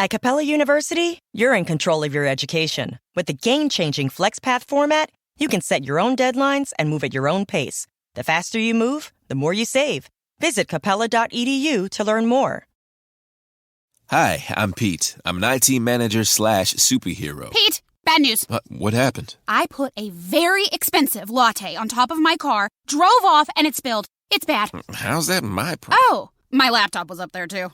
At Capella University, you're in control of your education. With the game-changing FlexPath format, you can set your own deadlines and move at your own pace. The faster you move, the more you save. Visit capella.edu to learn more. Hi, I'm Pete. I'm an IT manager / superhero. Pete, bad news. What happened? I put a very expensive latte on top of my car, drove off, and it spilled. It's bad. How's that my problem? Oh, my laptop was up there too.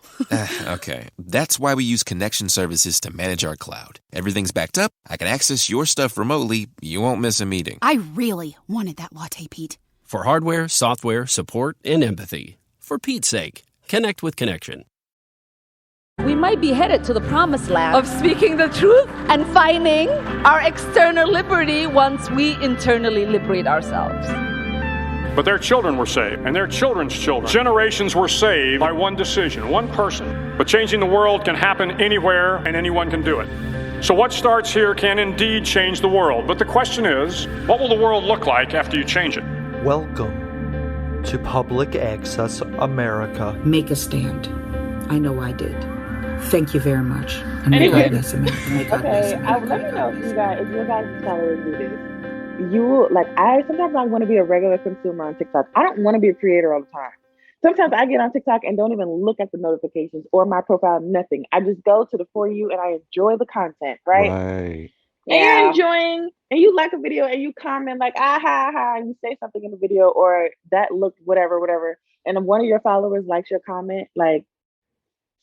Okay, that's why we use connection services to manage our cloud. Everything's backed up. I can access your stuff remotely. You won't miss a meeting. I really wanted that latte, Pete. For hardware, software, support, and empathy. For Pete's sake, connect with Connection. We might be headed to the promised land of speaking the truth and finding our external liberty once we internally liberate ourselves. But their children were saved, and their children's children. Generations were saved by one decision, one person. But changing the world can happen anywhere, and anyone can do it. So what starts here can indeed change the world. But the question is, what will the world look like after you change it? Welcome to Public Access America. Make a stand. I know I did. Thank you very much. And anyway. God bless America. May God bless America. Let me know if you guys followers do this. Sometimes I want to be a regular consumer on TikTok. I don't want to be a creator all the time. Sometimes I get on TikTok and don't even look at the notifications or my profile, nothing. I just go to the For You and I enjoy the content, right? Right. And you're enjoying, and you like a video and you comment like, ah, ha, ha, and you say something in the video or that looked whatever. And then one of your followers likes your comment, like,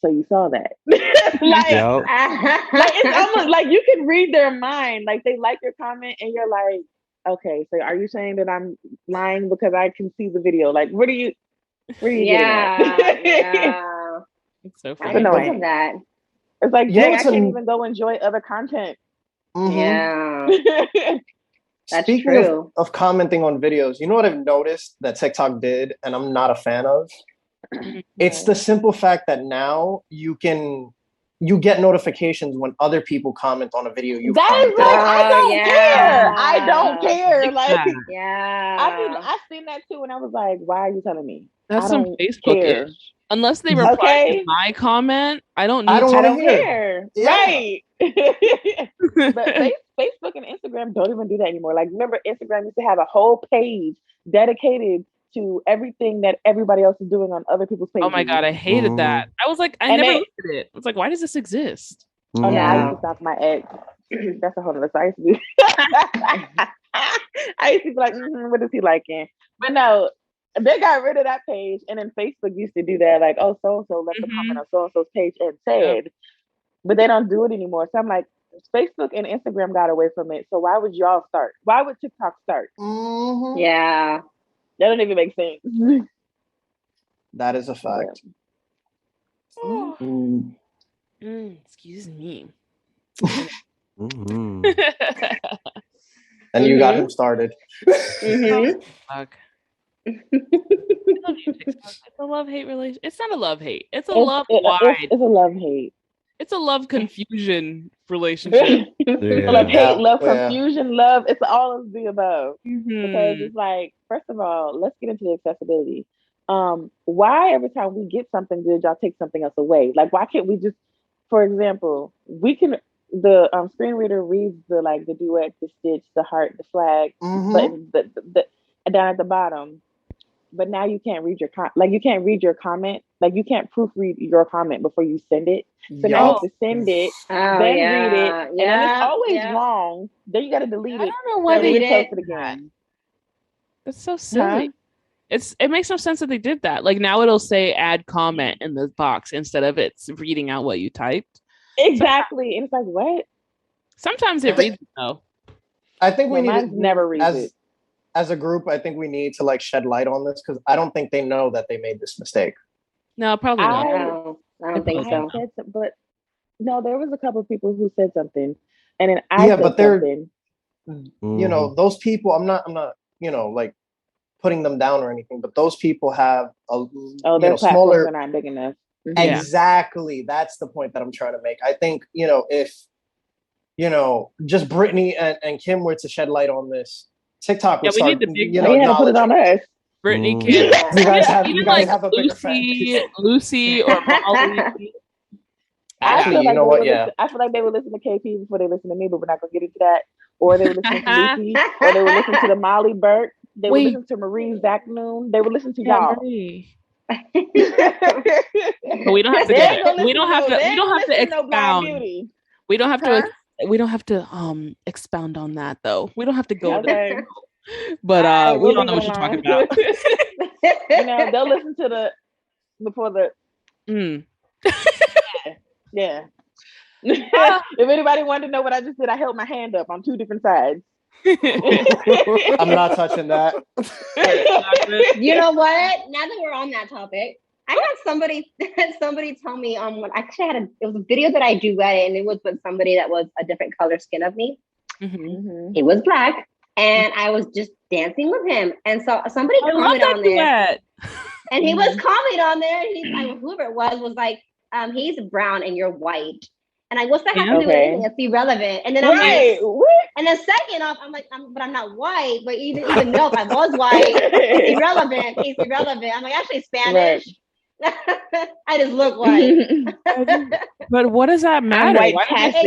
so you saw that. Like it's almost like you can read their mind. Like they like your comment and you're like, okay, so are you saying that I'm lying because I can see the video? Like, what are you getting at? Yeah. It's so I funny. know that. It's like, I can't even go enjoy other content. Mm-hmm. Yeah. That's Speaking true. Of commenting on videos, you know what I've noticed that TikTok did and I'm not a fan of? It's the simple fact that now you get notifications when other people comment on a video. That is like, I don't care. I don't care. Like, yeah. I've seen that too, and I was like, why are you telling me? That's some Facebook-ish. Unless they reply to my comment, I don't care. Yeah. Right. But Facebook and Instagram don't even do that anymore. Like, remember, Instagram used to have a whole page dedicated to everything that everybody else is doing on other people's pages. Oh my God, I hated that. I was like, I never looked at it. I was like, why does this exist? Oh no, I used to stop my ex. That's a whole other I used to do. I used to be like, what is he liking? But no, they got rid of that page. And then Facebook used to do that, like, oh, so-and-so left a comment on so-and-so's page and said, but they don't do it anymore. So I'm like, Facebook and Instagram got away from it. So why would y'all start? Why would TikTok start? Mm-hmm. Yeah. That don't even make sense. That is a fact. Excuse me. And you got him started. Fuck. I love you, TikTok. It's a love-hate relation. It's not a love-hate. It's a love-wide. It's a love-hate. It's a love-confusion relationship. Love, hate, love, confusion, love. It's all of the above. Because it's like, first of all, let's get into the accessibility. Why every time we get something good, y'all take something else away? Like, why can't we just, for example, the screen reader reads the duet, the stitch, the heart, the flag, but the down at the bottom. But now you can't read you can't read your comment. Like, you can't proofread your comment before you send it. So now you have to send it, then read it, and then it's always wrong. Then you got to delete it. I don't know why they did it again. That's so silly. It makes no sense that they did that. Like, now it'll say add comment in the box instead of it's reading out what you typed. Exactly. And it's like, what? Sometimes it reads it though. I think we need never reads it. As a group, I think we need to shed light on this because I don't think they know that they made this mistake. No, probably not. I don't think so. But no, there was a couple of people who said something, and then I said something. You know, those people. I'm not. Putting them down or anything, but those people have their platforms are not big enough. Exactly, that's the point that I'm trying to make. I think if just Brittney and Kim were to shed light on this, TikTok would start. Put it on us. Brittney, Kim, you guys have a bigger fan. Lucy or Molly. Actually, you know what? Yeah. I feel like they would listen to KP before they listen to me, but we're not gonna get into that. Or they would listen to Lucy, or they would listen to the Molly Burke. They would listen to Marie Zachnoon. They would listen to y'all. But we don't have to get it. We don't have to expound. We don't have to expound on that though. We don't have to go there. But we don't know what you're talking about. They'll listen to before the yeah. If anybody wanted to know what I just did, I held my hand up on two different sides. I'm not touching that. You know what? Now that we're on that topic, I had somebody tell me it was a video that I duetted, and it was with somebody that was a different color skin of me. Mm-hmm. He was black, and I was just dancing with him, and so somebody commented on there, and he was commenting on there. He's like, whoever it was like, he's brown and you're white. And like, what's that have to do with anything? It's irrelevant. And then I'm like, and then second off, I'm like, but I'm not white. But even though if I was white, it's irrelevant. It's irrelevant. I'm like, actually Spanish. I just look white. But what does that matter? It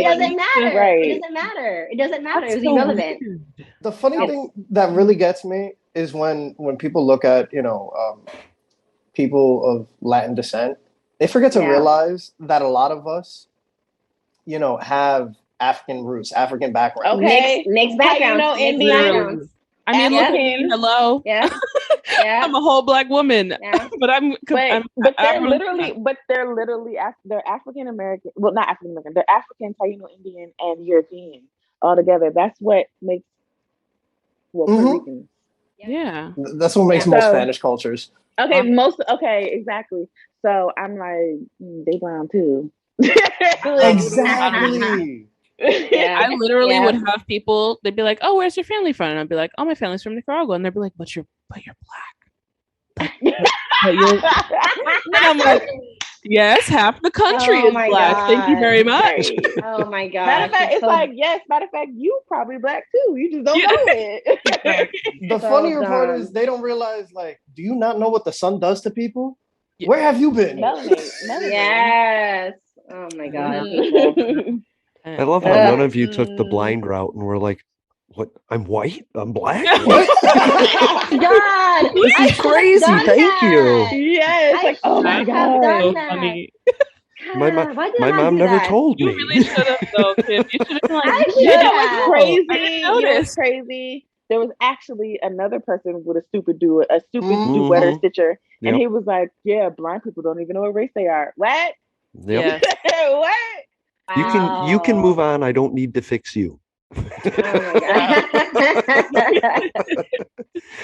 doesn't matter. Right. It doesn't matter. It doesn't matter. It's irrelevant. Weird. The funny thing that really gets me is when people look at people of Latin descent, they forget to realize that a lot of us, have African roots, African background. Okay. Mixed background. Indian. I mean, look at me. Hello. Yeah. Yeah. I'm a whole black woman. Yeah. But they're literally African American. Well, not African American. They're African, Taino, Indian, and European all together. That's what makes Puerto Ricans. Yeah. That's what makes most Spanish cultures. Okay, exactly. So I'm like, they brown too. Exactly. I literally would have people, they'd be like, oh, where's your family from? And I'd be like, oh, my family's from Nicaragua. And they'd be like, but you're black. And I'm like, yes, half the country is black. God. Thank you very much. Oh my God. Matter of fact, matter of fact, you probably black too. You just don't know it. The funnier part is they don't realize, like, do you not know what the sun does to people? Yeah. Where have you been? Yes. Oh my God. I love how none of you took the blind route and were like, what? I'm white? I'm black? What? God! This is crazy. Thank you. Yes. Like, oh my God. So funny. My mom never told me. You really should have, though, Kim. You should have like, it was crazy. There was actually another person with a stupid duetter stitcher. And he was like, yeah, blind people don't even know what race they are. What? Yep. What? You can move on. I don't need to fix you.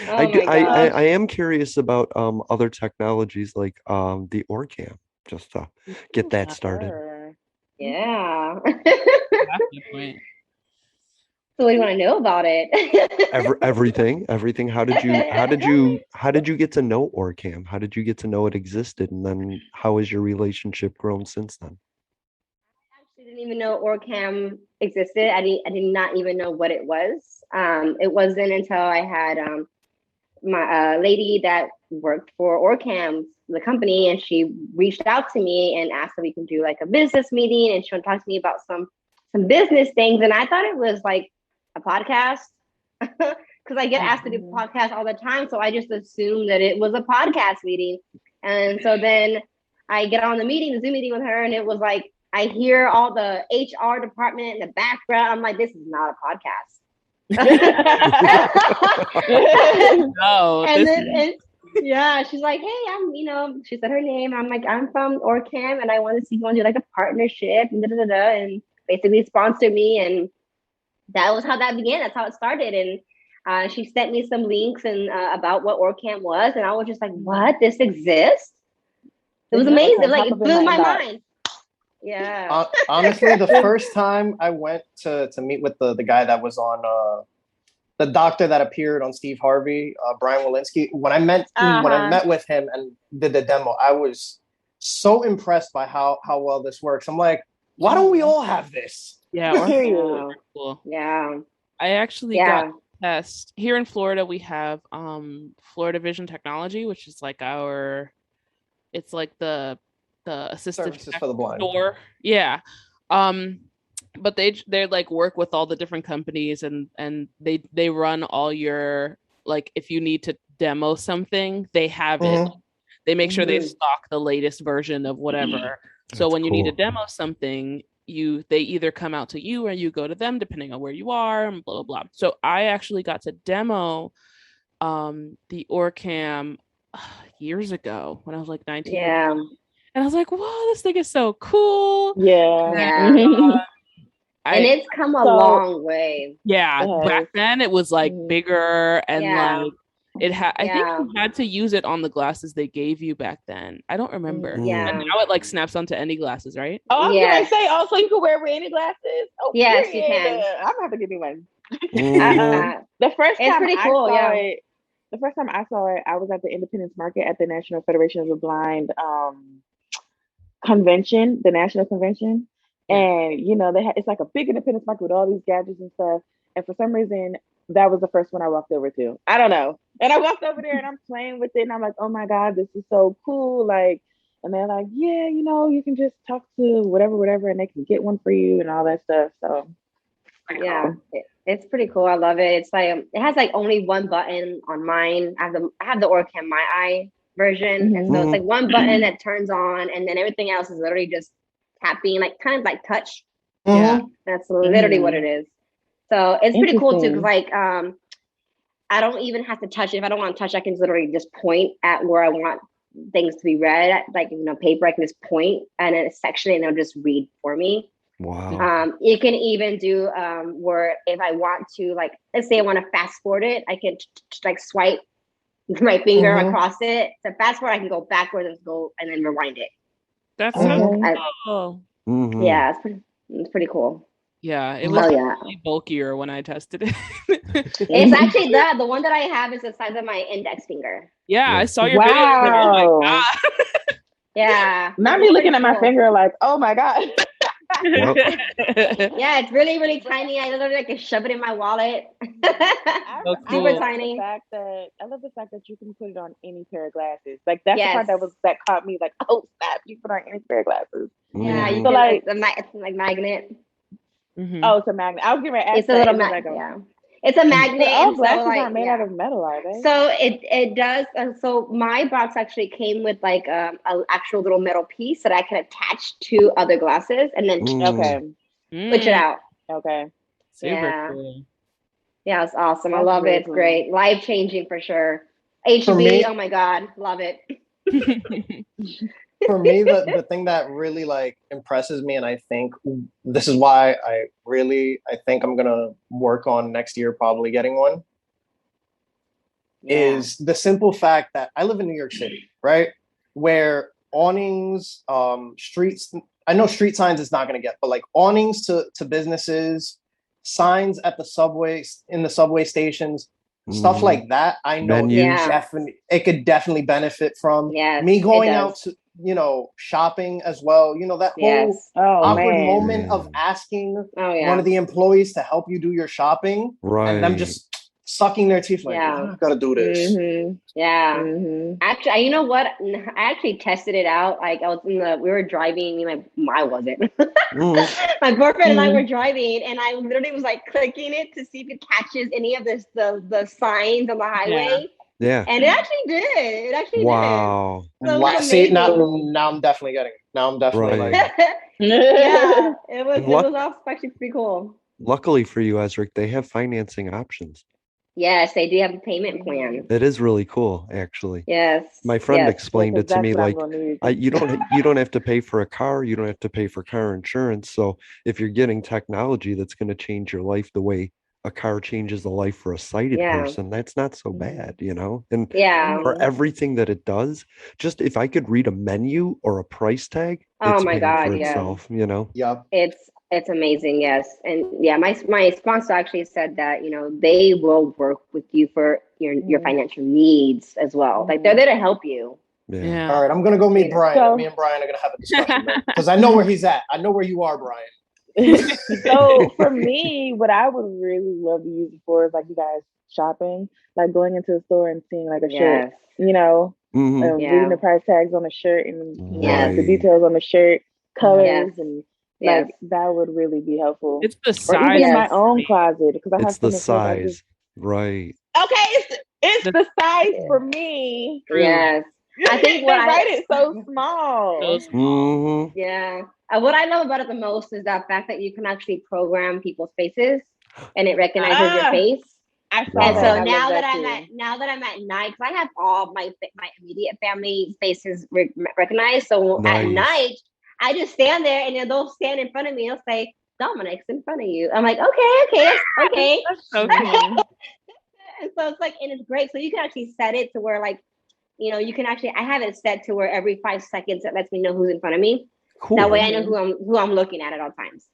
I am curious about other technologies like the OrCam, just to get that started. Yeah. So what do you want to know about it? Everything. How did you get to know OrCam? How did you get to know it existed? And then how has your relationship grown since then? I didn't even know OrCam existed. I did not even know what it was. It wasn't until I had my lady that worked for OrCam, the company, and she reached out to me and asked if we could do like a business meeting, and she would talk to me about some business things. And I thought it was like a podcast because I get asked to do podcasts all the time. So I just assumed that it was a podcast meeting. And so then I get on the Zoom meeting with her, and it was like, I hear all the HR department in the background. I'm like, this is not a podcast. No. And she's like, hey, she said her name. I'm like, I'm from OrCam, and I want to see you want to do like a partnership and and basically sponsor me. And that was how that began. That's how it started. And she sent me some links and about what OrCam was, and I was just like, what? This exists? It was amazing. Like, it blew my mind. Yeah. Honestly, the first time I went to meet with the guy that was on the doctor that appeared on Steve Harvey, Brian Walensky, when I met with him and did the demo, I was so impressed by how well this works. I'm like, why don't we all have this? Yeah. Cool. Yeah. I actually got a test. Here in Florida, we have Florida Vision Technology, which is like it's like the assistive services for the blind store. Yeah. But they like work with all the different companies, and they run all your, like, if you need to demo something, they have it. They make sure they stock the latest version of whatever. So when you need to demo something, they either come out to you or you go to them, depending on where you are, and blah blah blah. So I actually got to demo the OrCam years ago when I was like 19. Yeah. And I was like, whoa, this thing is so cool. Yeah. And it's come a long way. Yeah. Back then it was like bigger and like it had, I think you had to use it on the glasses they gave you back then. I don't remember. Yeah. And now it like snaps onto any glasses, right? Oh, I was gonna say also you can wear with any glasses. Oh, yes, period. you can. I'm gonna have to give me one. The first it's time pretty I cool, saw it, the first time I saw it, I was at the Independence Market at the National Federation of the Blind convention, the national convention. And you know, it's like a big Independence Market with all these gadgets and stuff. And for some reason, that was the first one I walked over to. I don't know. And I walked over there and I'm playing with it and I'm like, oh my God, this is so cool. Like, and they're like, yeah, you know, you can just talk to whatever, and they can get one for you and all that stuff. So yeah, it's pretty cool. I love it. It's like it has like only one button on mine. I have the OrCam My Eye version, and so it's like one button that turns on, and then everything else is literally just tapping, like kind of like touch. Yeah, that's literally what it is. So it's pretty cool too, because like I don't even have to touch it. If I don't want to touch, I can literally just point at where I want things to be read, like, you know, paper. I can just point and then a section and it'll just read for me. Wow. You can even do where if I want to, like, let's say I want to fast forward it, I can like swipe my finger across it. So fast forward, I can go backwards and go and then rewind it. That's so cool. Yeah, it's pretty cool. Yeah, it was really bulkier when I tested it. It's actually the one that I have is the size of my index finger. Yeah, I saw your video. Oh my God. Yeah. Not me looking at my finger like, oh my God. Yeah, it's really, really tiny. I literally can shove it in my wallet. Super tiny. I love the fact that you can put it on any pair of glasses. Like that's the part that caught me. Like, oh snap, you put on any pair of glasses. Yeah, you so can, like it's like magnet. Oh, it's a magnet. I was getting ready to ask. It's a little magnet. Yeah, it's a magnet. All glasses aren't made out of metal, are they? So it does. So my box actually came with like an actual little metal piece that I can attach to other glasses and then switch it out. Okay. Super cool. Yeah, it's awesome. I love it. It's great. Life changing for sure. HB. Oh my God, love it. For me, the thing that really like impresses me, and I think this is why I think I'm gonna work on next year probably getting one, is the simple fact that I live in New York City, right? Where awnings, streets, I know street signs is not gonna get, but like awnings to businesses, signs at the subways, in the subway stations, stuff like that, I know it could definitely benefit from me going out to, you know, shopping as well. You know, that whole awkward moment of asking one of the employees to help you do your shopping, and them just sucking their teeth like, I gotta do this. Actually, you know what? I actually tested it out. Like I was we were driving. I wasn't. My boyfriend and I were driving, and I literally was like clicking it to see if it catches any of the signs on the highway. Yeah. And it actually did. It actually did. Wow. See, now I'm definitely getting it. Now I'm definitely like yeah. It was actually pretty cool. Luckily for you, Ezrick, they have financing options. Yes, they do have a payment plan. It is really cool, actually. Yes. My friend explained it to me like you don't have to pay for a car, you don't have to pay for car insurance. So if you're getting technology that's going to change your life the way a car changes the life for a sighted person, that's not so bad, you know? And for everything that it does, just if I could read a menu or a price tag, oh my God, for itself, you know? It's amazing, yes. And my sponsor actually said that, you know, they will work with you for your financial needs as well. Like they're there to help you. Yeah. All right, I'm gonna go meet Brian. Me and Brian are gonna have a discussion because I know where he's at. I know where you are, Brian. So for me, what I would really love to use it for is like you guys shopping, like going into the store and seeing like a shirt, you know, reading the price tags on the shirt and the details on the shirt, colors, and like that would really be helpful. It's the size. Or even in my own closet, because I have the size, right? Okay, it's the size for me. Yes. I think they write it so small. Yeah. What I love about it the most is that fact that you can actually program people's faces and it recognizes your face. I saw and that. So now that I'm at night, because I have all my immediate family faces recognized. So at night, I just stand there and then they'll stand in front of me and they'll say, Dominic's in front of you. I'm like, okay. That's so cool. And so it's like, and it's great. So you can actually set it to where like, you can actually, I have it set to where every 5 seconds it lets me know who's in front of me. Cool. That way I know who I'm looking at all times.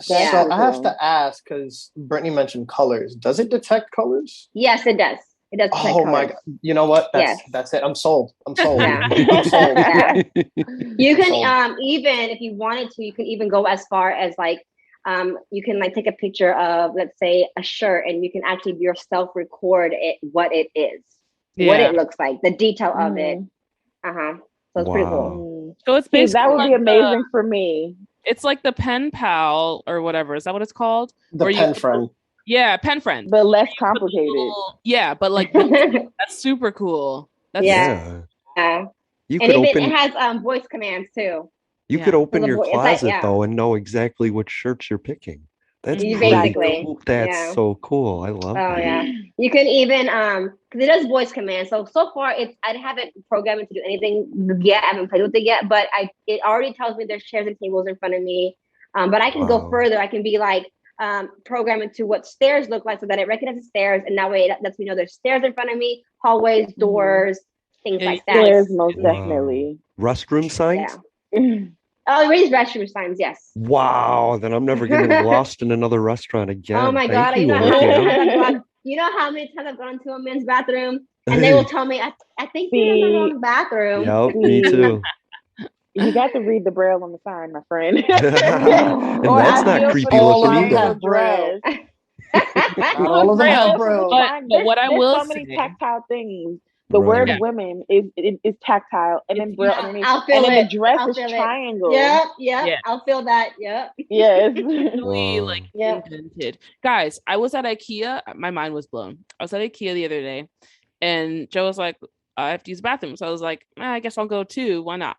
So I have to ask, because Brittney mentioned colors. Does it detect colors? Yes, it does. It does detect colors. My God. You know what? That's it. I'm sold. Yeah. I'm sold. You can even, if you wanted to, you can even go as far as like, you can like take a picture of, let's say, a shirt, and you can actually yourself record it, what it is, what it looks like, the detail of it. So it's pretty cool. So it's basically that would be amazing for me. It's like the pen pal or whatever. Is that what it's called? The pen friend. Yeah, pen friend. But less complicated. But like that's super cool. That's You could open. It has voice commands too. You could open your closet though and know exactly which shirts you're picking. That's basically cool. That's so cool. I love that. Yeah. You can even because it does voice commands. So far I haven't programmed it to do anything yet. I haven't played with it yet, but it already tells me there's chairs and tables in front of me. But I can go further. I can be like program it to what stairs look like so that it recognizes stairs, and that way it lets me know there's stairs in front of me, hallways, doors, things like that. Stairs, most definitely. Restroom signs? Oh, raised restroom signs, yes. Wow, then I'm never getting lost in another restaurant again. Oh my God. You know how many times I've gone to a men's bathroom and they will tell me, I think you're in the wrong bathroom. Yep, me too. You got to read the braille on the sign, my friend. And that's not creepy looking either. All of them have braille. But what I will so many tactile things. The word women is tactile, and then braille underneath, and then the dress is triangle. Yeah. I'll feel that. Yeah. Yes. Really invented. Guys, I was at IKEA. My mind was blown. I was at IKEA the other day, and Joe was like, "I have to use the bathroom." So I was like, "I guess I'll go too. Why not?"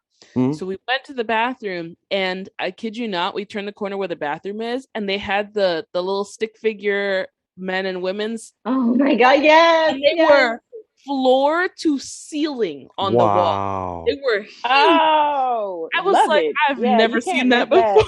So we went to the bathroom, and I kid you not, we turned the corner where the bathroom is, and they had the little stick figure men and women's. Oh my God! Yes, and they were floor to ceiling on the wall. They were huge. Oh, I was like, I've never seen that before.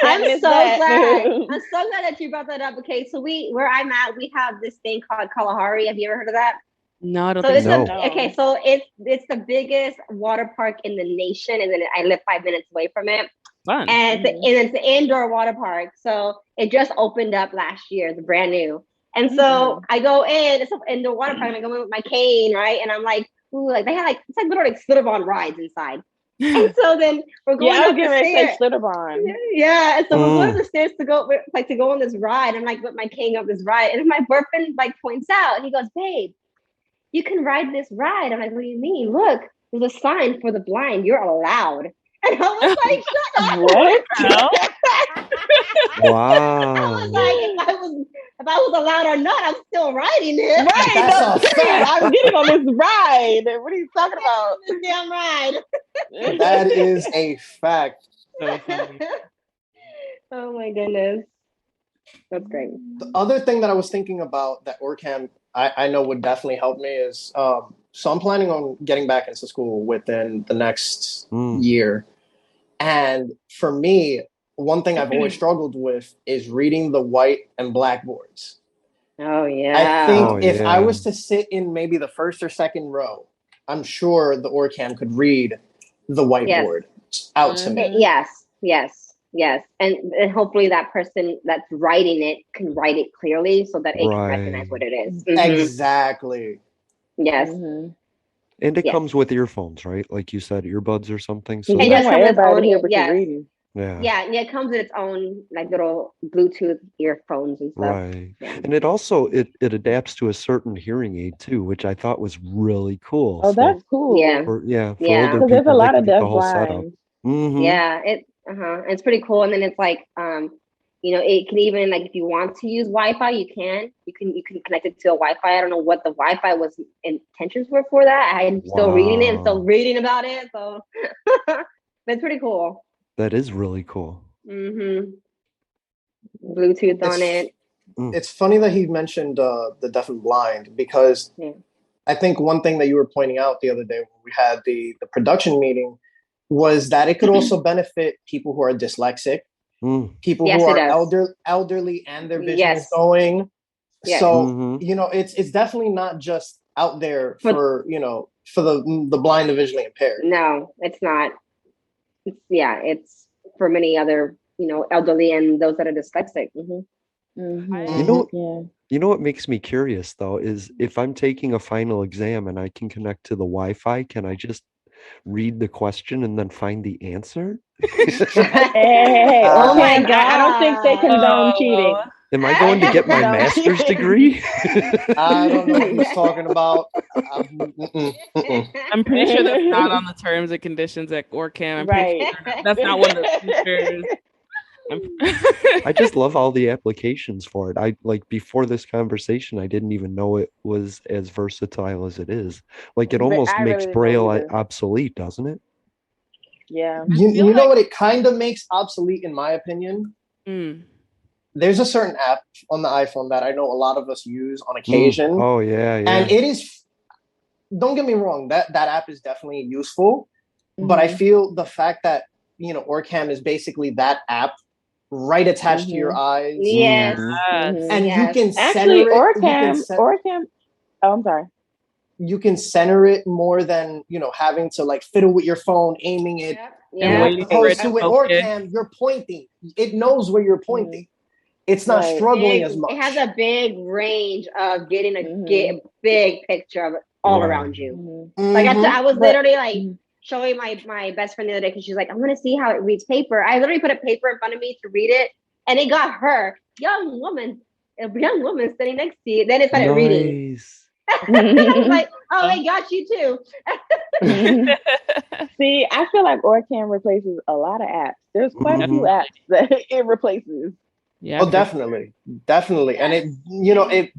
I'm so glad. I'm so glad that you brought that up. Okay, so where I'm at, we have this thing called Kalahari. Have you ever heard of that? No, I don't think so. Okay, so it's the biggest water park in the nation, and then I live 5 minutes away from it. Fun. And it's an indoor water park. So it just opened up last year. It's brand new. And so I go in the water park, and I go in with my cane, right? And I'm like, ooh, like they had it's like literally slip-on rides inside. And so then we're going up the stairs. Yeah, and so we're going up the stairs to go on this ride. I'm like with my cane up this ride, and my boyfriend points out, and he goes, "Babe, you can ride this ride." I'm like, "What do you mean? Look, there's a sign for the blind. You're allowed." And I was like, "Shut up!" What? Wow. I was like, if I was allowed or not, I'm still riding it. Right? I'm getting on this ride. What are you talking about? This damn ride. That is a fact. Oh my goodness. That's great. The other thing that I was thinking about that OrCam I know would definitely help me is so I'm planning on getting back into school within the next year. And for me, one thing I've always struggled with is reading the white and black boards. Oh, yeah. I think if I was to sit in maybe the first or second row, I'm sure the OrCam could read the whiteboard out to me. Yes. And hopefully that person that's writing it can write it clearly so that it can recognize what it is. Exactly. Yes. And it comes with earphones, right? Like you said, earbuds or something. So it does have its own, Yeah, it comes with its own like little Bluetooth earphones and stuff. Right. And it also it adapts to a certain hearing aid too, which I thought was really cool. Oh, that's cool. Yeah. For older Because there's a people, lot of deaf the whole setup. blinds. Mm-hmm. Yeah, it's pretty cool. And then it's like it can even like if you want to use Wi-Fi, you can connect it to a Wi-Fi. I don't know what the Wi-Fi was intentions were for that. I'm still reading it and still reading about it. So that's pretty cool. That is really cool. Mm-hmm. Bluetooth on it. It's funny that he mentioned the deaf and blind because I think one thing that you were pointing out the other day when we had the production meeting was that it could also benefit people who are dyslexic, people who are elderly and their vision is going. Yes. So, it's definitely not just out there for the blind and visually impaired. No, it's not. It's for many other, elderly and those that are dyslexic. Mm-hmm. Mm-hmm. You know what makes me curious though is if I'm taking a final exam and I can connect to the Wi-Fi, can I just read the question and then find the answer? Hey, oh my God! I don't think they condone cheating. Am I going to get my master's degree? I don't know what he's talking about. I'm pretty sure that's not on the terms and conditions at OrCam. That's not one of the features. I just love all the applications for it. I like before this conversation, I didn't even know it was as versatile as it is. Like it almost makes Braille obsolete, doesn't it? Yeah. You know what it kind of makes obsolete, in my opinion? There's a certain app on the iPhone that I know a lot of us use on occasion. Oh, yeah. And it is, don't get me wrong, that app is definitely useful. But I feel the fact that, OrCam is basically that app right attached to your eyes. Yes. And you can center actually, it. OrCam. Oh, I'm sorry. You can center it more than, having to like fiddle with your phone, aiming it. And opposed to with OrCam, you're pointing. It knows where you're pointing. It's not struggling as much. It has a big range of getting a big picture of it all around you. Like I was literally like showing my best friend the other day because she's like, I want to see how it reads paper. I literally put a paper in front of me to read it, and it got her, a young woman standing next to you. Then it started reading. I was like, oh, they got you too. See, I feel like OrCam replaces a lot of apps. There's quite a few apps that it replaces. Yeah. Oh, definitely. And it, it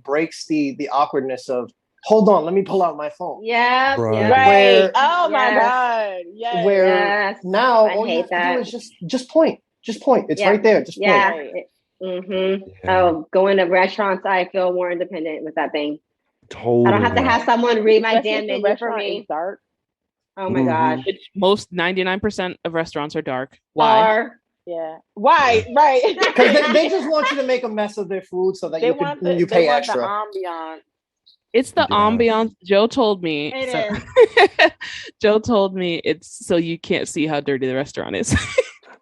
breaks the awkwardness of, hold on, let me pull out my phone. Yeah. Right. Oh my God. Yeah. Where now all you have to do is just point. Just point. It's right there. Just point. Oh, going to restaurants, I feel more independent with that thing. Totally. I don't have to have someone read my damn menu for me. Dark. Oh my gosh. Most 99% of restaurants are dark. Why? Yeah. Why? Right. Because they just want you to make a mess of their food so that you pay extra. The ambiance. It's the ambiance. Joe told me. Joe told me it's so you can't see how dirty the restaurant is.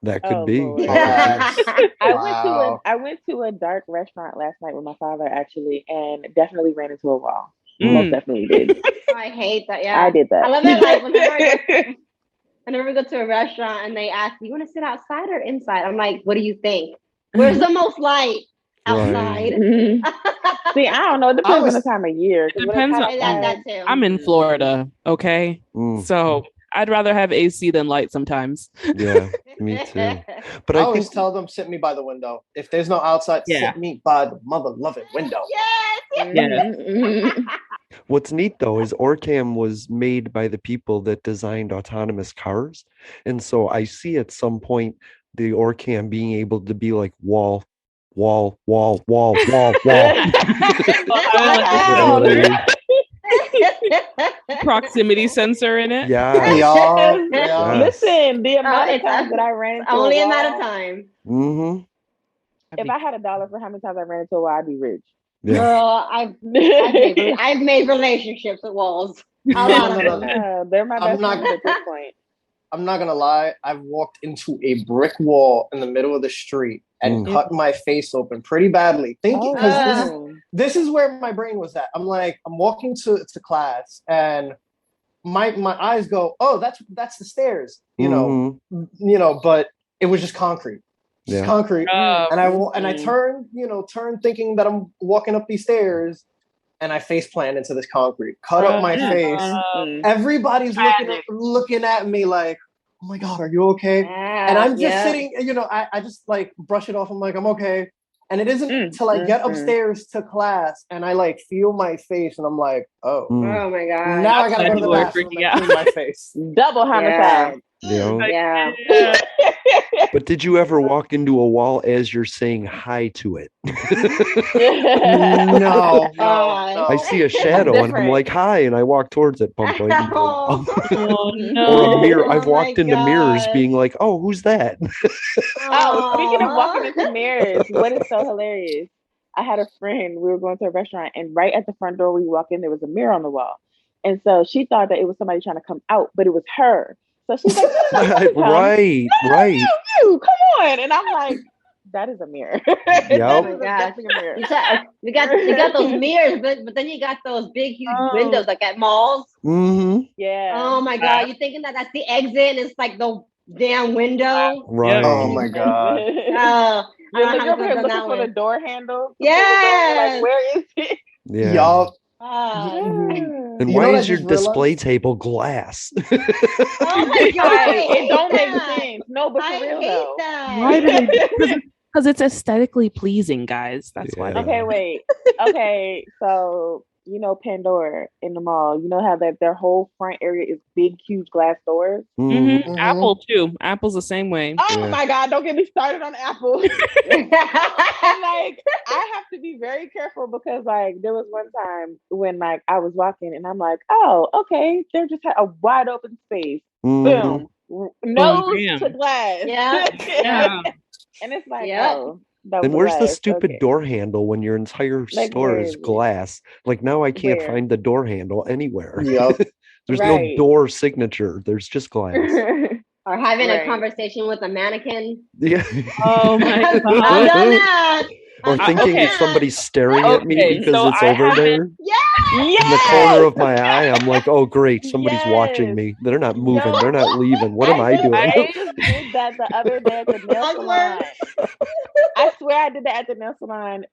That could be. I went to a dark restaurant last night with my father actually, and definitely ran into a wall. Most definitely did. I hate that. Yeah, I did that. I love it. Like whenever we go to a restaurant and they ask, "You want to sit outside or inside?" I'm like, "What do you think? Where's the most light? Outside." See, I don't know. It depends on the time of year. It depends on that too. I'm in Florida, okay? So I'd rather have AC than light sometimes. Yeah, me too. But I always tell them, sit me by the window. If there's no outside, sit me by the mother loving window. Yes. What's neat though is OrCam was made by the people that designed autonomous cars. And so I see at some point the OrCam being able to be like wall. Proximity sensor in it. Yeah. Listen, the amount of times that I ran into only amount of time. If I had $1 for how many times I ran into a wall, I'd be rich. Yeah. Girl, I've made relationships with walls. A lot of them. They're my best friends at this point. I'm not gonna lie. I've walked into a brick wall in the middle of the street and cut my face open pretty badly. Thinking because this is where my brain was at. I'm like, I'm walking to class and my eyes go, oh, that's the stairs, you know, but it was just concrete. Just concrete. And I turned thinking that I'm walking up these stairs, and I face planted into this concrete, cut up my face. Everybody's looking at me like, oh my God, are you okay? And I'm just sitting, you know, I just like brush it off. I'm like, I'm okay. And it isn't until I get upstairs to class and I like feel my face and I'm like, oh my God. Now I gotta go to the bathroom and clean my face. Double homicide. Yeah. But did you ever walk into a wall as you're saying hi to it? No. I see a shadow and I'm like, hi, and I walk towards it, pump right. Oh, no. Or a mirror. I've walked into mirrors being like, oh, who's that? Speaking of walking into mirrors, what is so hilarious? I had a friend, we were going to a restaurant, and right at the front door we walk in, there was a mirror on the wall. And so she thought that it was somebody trying to come out, but it was her. So she's like, right. You, come on. And I'm like, that is a mirror. Definitely a mirror. You got those mirrors, but then you got those big, huge windows like at malls. Yeah. Oh my God. You're thinking that that's the exit and it's like the damn window. Right. Oh my God. You're over here looking for the door handle. Yeah. Like, where is it? Yeah. Y'all. And why is your display table glass? Oh my God. It don't make sense. No, but for real though. Why do they? Because it's aesthetically pleasing, guys. That's why. Okay, wait. Okay, so you know Pandora in the mall. You know how that their whole front area is big, huge glass doors. Apple too. Apple's the same way. Oh my God! Don't get me started on Apple. And, like, I have to be very careful because like there was one time when like I was walking and I'm like, oh, okay, they're just a wide open space. Boom, nose to glass. Yeah. And it's like, oh. And where's the stupid door handle when your entire store is glass? Like now I can't find the door handle anywhere. Yep. There's no door signature. There's just glass. Or having a conversation with a mannequin. Yeah. Oh my God. I've done that. Or thinking somebody's staring at me because it's over there. Yeah. In the corner of my eye, I'm like, oh great, somebody's watching me. They're not moving. They're not leaving. What am I doing? I just did that the other day at the nail salon. I swear I did that at the nail salon.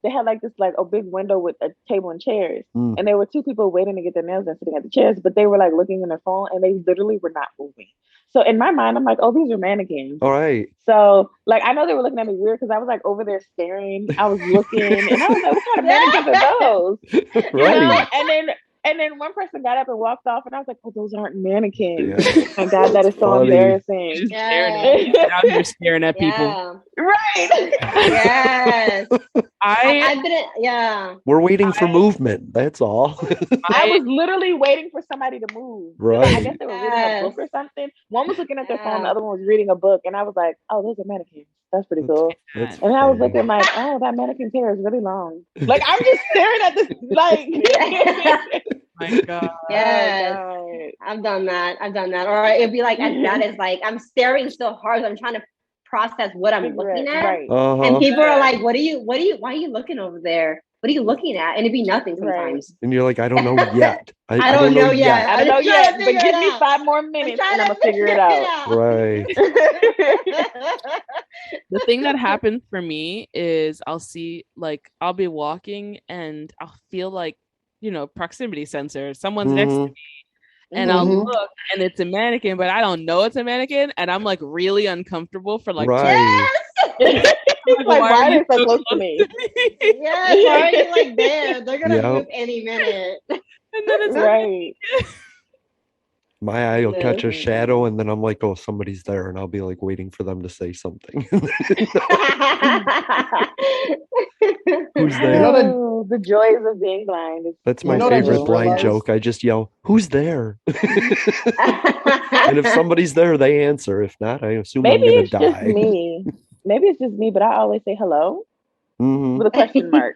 They had like this like a big window with a table and chairs, and there were two people waiting to get their nails done sitting at the chairs, but they were like looking in their phone and they literally were not moving. So in my mind, I'm like, oh, these are mannequins. All right. So like I know they were looking at me weird because I was like over there staring. I was looking, and I was like, what kind of mannequins are those? Right. And then one person got up and walked off, and I was like, "Oh, those aren't mannequins." Oh my God, that is so embarrassing. Out here staring at people. Right. Yes. I didn't. We're waiting for movement. That's all. I was literally waiting for somebody to move. Right. I guess they were reading a book or something. One was looking at their phone, the other one was reading a book, and I was like, "Oh, those are mannequins. That's pretty cool." And I was looking like, "Oh, that mannequin's hair is really long." Like I'm just staring at this, like. My God. Yes. I've done that. Or it'd be like as bad as like I'm staring so hard, I'm trying to process what I'm looking at. Right. And people are like, why are you looking over there? What are you looking at? And it'd be nothing sometimes. And you're like, I don't know yet. I don't know yet. I don't know yet. But give me 5 more minutes and I'm gonna figure it out. Right. The thing that happens for me is I'll be walking and I'll feel like, proximity sensor. Someone's next to me. And I'll look and it's a mannequin, but I don't know it's a mannequin. And I'm like really uncomfortable for like, right. Yes! Like, why are they so close to me? Yes, why are you like there? They're gonna move any minute. And then it's right. My eye will catch a shadow and then I'm like, oh, somebody's there. And I'll be like waiting for them to say something. Who's there? Oh, the joys of being blind. That's my favorite blind joke. I just yell, who's there? And if somebody's there, they answer. If not, I assume I'm going to die. Just me. Maybe it's just me, but I always say hello with a question mark.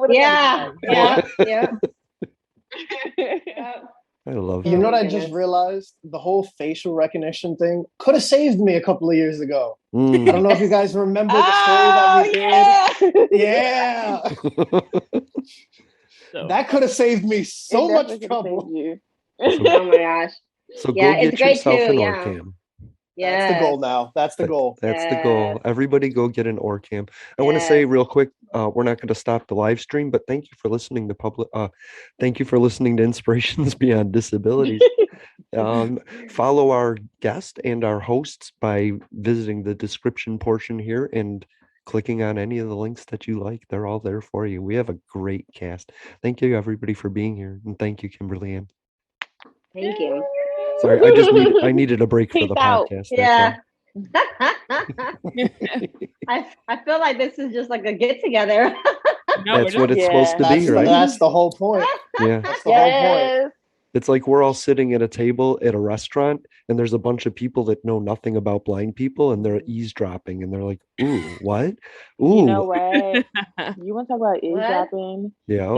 Yeah. I love You know what I just realized? The whole facial recognition thing could have saved me a couple of years ago. I don't know if you guys remember the story that we did. Yeah. That could have saved me so much trouble. Oh my gosh. So go get yourself an OrCam. Yeah. That's the goal now. That's the goal. That's the goal. Everybody go get an OrCam. I want to say real quick, we're not going to stop the live stream, but thank you for listening to thank you for listening to Inspirations Beyond Disabilities. Follow our guest and our hosts by visiting the description portion here and clicking on any of the links that you like. They're all there for you. We have a great cast. Thank you everybody for being here. And thank you, Kimberly Ann. Thank you. Sorry, I needed a break for the podcast. Yeah. I feel like this is just like a get together. That's what it's supposed to be, right? That's the whole point. Yeah. That's the whole point. It's like we're all sitting at a table at a restaurant and there's a bunch of people that know nothing about blind people and they're eavesdropping and they're like, ooh, what? Ooh. You know what? You want to talk about eavesdropping? Yeah.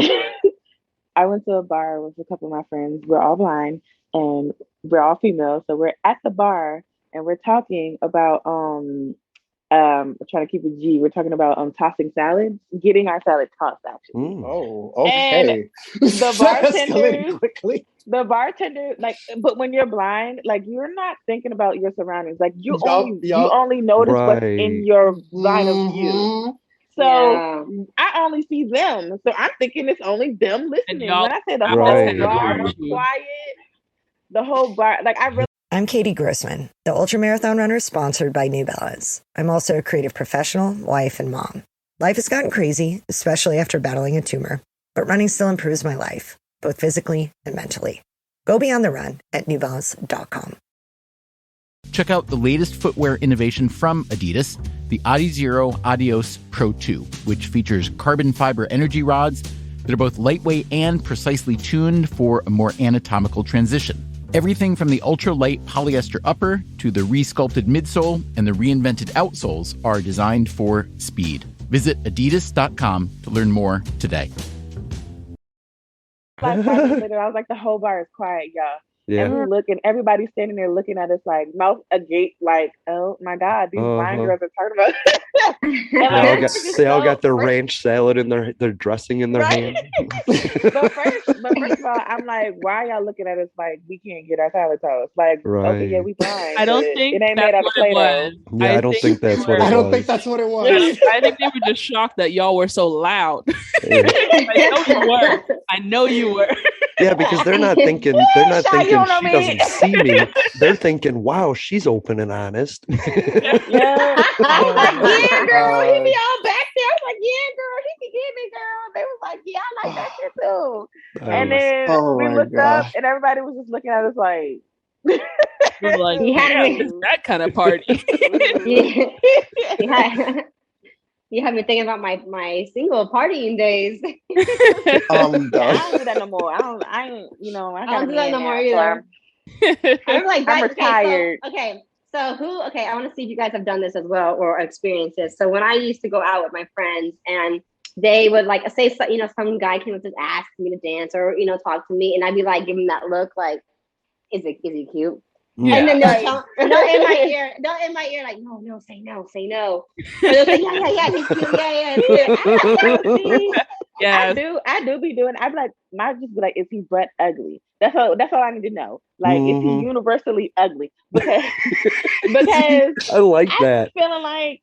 I went to a bar with a couple of my friends. We're all blind and we're all female. So we're at the bar and we're talking about trying to keep it G. We're talking about tossing salads, getting our salad tossed actually. Oh, okay. And the bartender, like, but when you're blind, like you're not thinking about your surroundings. Like you only notice what's in your line of view. So I only see them. So I'm thinking it's only them listening. When I say the whole bar was quiet, the whole bar, like I really. I'm Katie Grossman, the ultramarathon runner sponsored by New Balance. I'm also a creative professional, wife, and mom. Life has gotten crazy, especially after battling a tumor, but running still improves my life, both physically and mentally. Go beyond the run at newbalance.com. Check out the latest footwear innovation from Adidas, the Adizero Adios Pro 2, which features carbon fiber energy rods that are both lightweight and precisely tuned for a more anatomical transition. Everything from the ultra-light polyester upper to the re-sculpted midsole and the reinvented outsoles are designed for speed. Visit adidas.com to learn more today. 5 seconds later, I was like, the whole bar is quiet, y'all. Yeah. And we're looking, everybody's standing there looking at us like mouth agape, like, oh my God, these blind girls are talking about. They all got their ranch salad in their dressing in their hand. But first of all, I'm like, why are y'all looking at us like we can't get our salad toast? Like, okay, yeah, we blind. I don't think it ain't made out of Play-Doh. Yeah, I don't think that's what it was. I don't think that's what it was. I think they were just shocked that y'all were so loud. I know you were. Yeah, because they're not thinking she doesn't see me. They're thinking, wow, she's open and honest. I was like, yeah, girl, he be all back there. I was like, yeah, girl, he can get me, girl. They was like, yeah, I like that shit too. And then we looked up and everybody was just looking at us like, like, it's that kind of party. You have me thinking about my single partying days. I don't do that no more. I don't do that no more either. I'm like, I'm retired. Okay, so I want to see if you guys have done this as well or experienced this. So when I used to go out with my friends and they would like say, some guy came up to ask me to dance or, talk to me and I'd be like, give him that look like, is he cute? Yeah. And then they'll in my ear, like, no, say no. And they'll say, yeah, he's cute, yeah. I do be doing. I'd be like, might just be like, is he butt ugly? That's all I need to know. Like, is he universally ugly? Because I like that.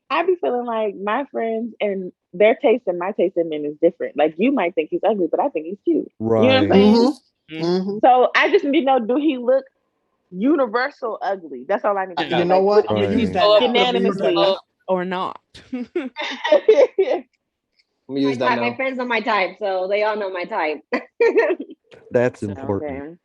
I be feeling like my friends and their taste and my taste in men is different. Like, you might think he's ugly, but I think he's cute. Right. You know what I'm saying? Mm-hmm. So I just need to know, do he look universal ugly? That's all I need to know. You know what? I'm gonna use that unanimously or not. My friends are my type, so they all know my type. That's important.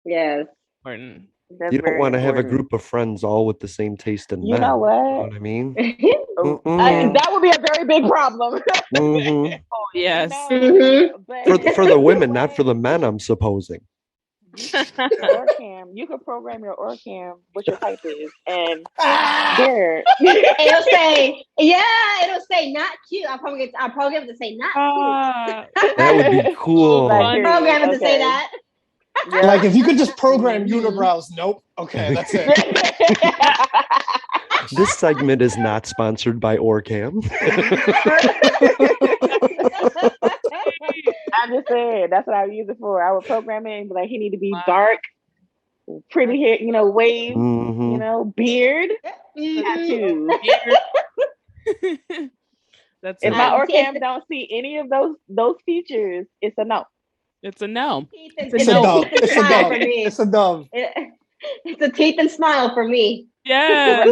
Yes. Important. You don't want to have a group of friends all with the same taste in men. You know what? You know what I mean? That would be a very big problem. Oh, yes. For the women, not for the men, I'm supposing. OrCam, you could program your OrCam what your type is, and there it'll say not cute. I'll program it to say not cute. That would be cool. Program it to say that. Yeah. Like if you could just program unibrows. Nope. Okay, that's it. This segment is not sponsored by OrCam. I'm just said. That's what I would use it for. I would program it and be like, he need to be dark, pretty hair, wave, beard, tattoos. That's if my OrCam don't see any of those features, it's a no. It's a no. It's a dove. It's a dove. It's a dove. It's a teeth and smile for me. Yeah.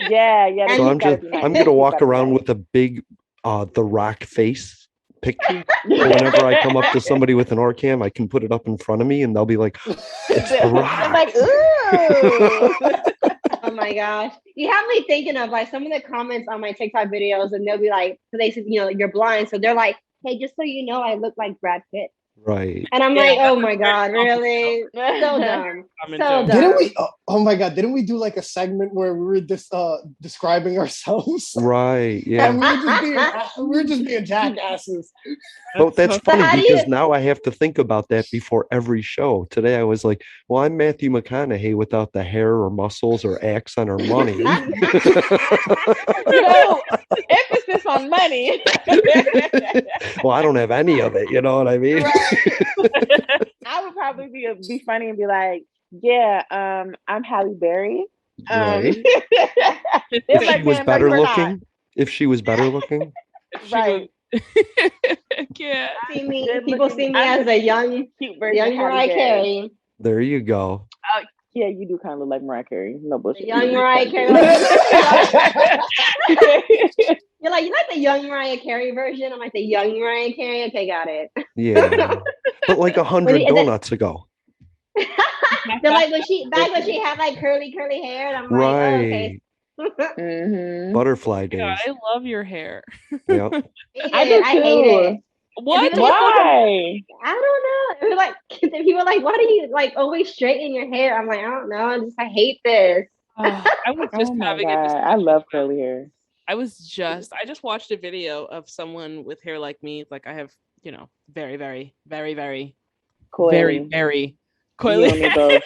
yeah. So I'm gonna walk around with a big The Rock face picture. Whenever I come up to somebody with an OrCam, I can put it up in front of me and they'll be like, it's The Rock. I'm like, ooh. Oh my gosh. You have me thinking of like some of the comments on my TikTok videos, and they'll be like, so they said, you're blind. So they're like, hey, just so you know, I look like Brad Pitt. Right. And I'm like, oh my God, really? So dumb. So dumb. Didn't we? Oh my God! Didn't we do like a segment where we were describing ourselves? Right. Yeah. And we were just being jackasses. But that's funny because now I have to think about that before every show. Today I was like, well, I'm Matthew McConaughey without the hair or muscles or accent or money. Emphasis on money. Well, I don't have any of it. You know what I mean? Right. I would probably be funny and be like, yeah, I'm Halle Berry. Right. If she was better looking. If she was better looking. Right. Yeah. People see me as a young Mariah Carey. There you go. Yeah, you do kind of look like Mariah Carey. No bullshit. Young Mariah Carey. You're like the young Mariah Carey version. I'm like the young Mariah Carey. Okay, got it. Yeah. But like 100 donuts ago. They're like when she had like curly hair, and I'm like, oh, okay. Butterfly days. Yeah, I love your hair. Yep. I hate it. What? Why? I don't know. People are like, why do you like always straighten your hair? I'm like, I don't know. I hate this. I was just having it. I love curly hair. I just watched a video of someone with hair like me. Like I have, very, very, very, very, coily. Very, very coily.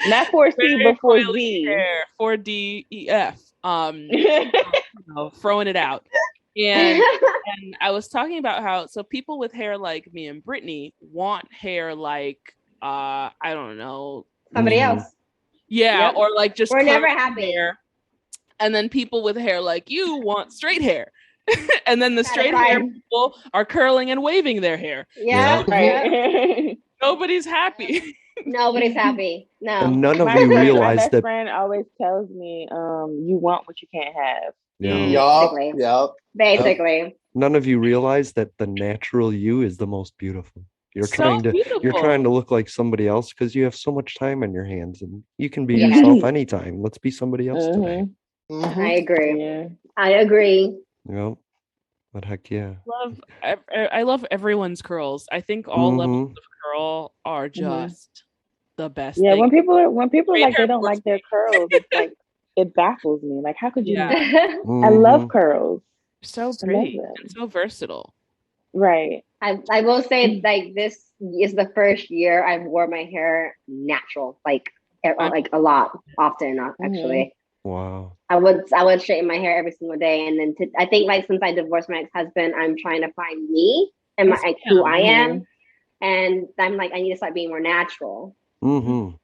Not 4C, but 4D. 4DEF. Throwing it out. And I was talking about how people with hair like me and Brittney want hair like I don't know, somebody else. Yeah, or like just we're never happy. Hair. And then people with hair like you want straight hair. And then the straight hair people are curling and waving their hair. Yeah, right. Nobody's happy. Nobody's happy. No. And none of you realize my best that. friend always tells me, you want what you can't have. Yup. Basically. None of you realize that the natural you is the most beautiful. You're trying to look like somebody else because you have so much time on your hands, and you can be yourself anytime. Let's be somebody else today. I agree. Yeah. I agree. Yep. But heck yeah. I love everyone's curls. I think all levels of curl are just the best. Yeah, thing. when people are like they don't like their curls, it's like it baffles me. Like, how could you? I love curls. So pretty and so versatile. Right. I will say, like, this is the first year I've wore my hair natural, like a lot, often actually. Wow. I would straighten my hair every single day, and then I think like since I divorced my ex-husband, I'm trying to find me and who I am, and I'm like I need to start being more natural. And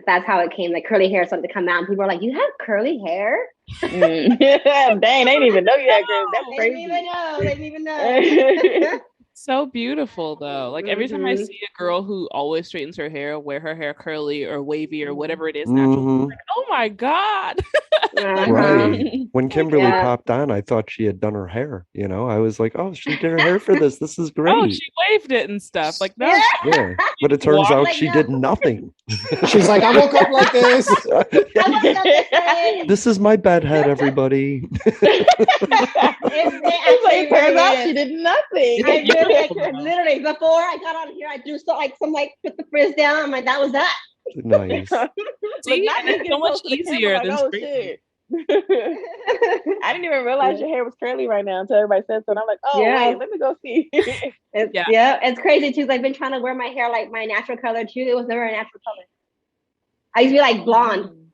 that's how it came. Like curly hair started to come out, and people are like, "You have curly hair?" Dang, they didn't even know you had curly. That's crazy. They didn't even know. So beautiful though. Like every time I see a girl who always straightens her hair, wear her hair curly or wavy or whatever it is, natural, I'm like, oh my God. Right. When Kimberly popped on, I thought she had done her hair. I was like, oh, she did her hair for this. This is great. Oh, she waved it and stuff. Like, no. Yeah. But it turns out she did nothing. She's like, I woke up like this. This is my bed head, everybody. It turns out she did nothing. Literally, before I got on here, I do put the frizz down. I'm like, that was that. Nice. See, and it's so much easier than shit. I didn't even realize your hair was curly right now until everybody said so. And I'm like, wait, let me go see. It's crazy too. I've been trying to wear my hair like my natural color too. It was never a natural color. I used to be like blonde.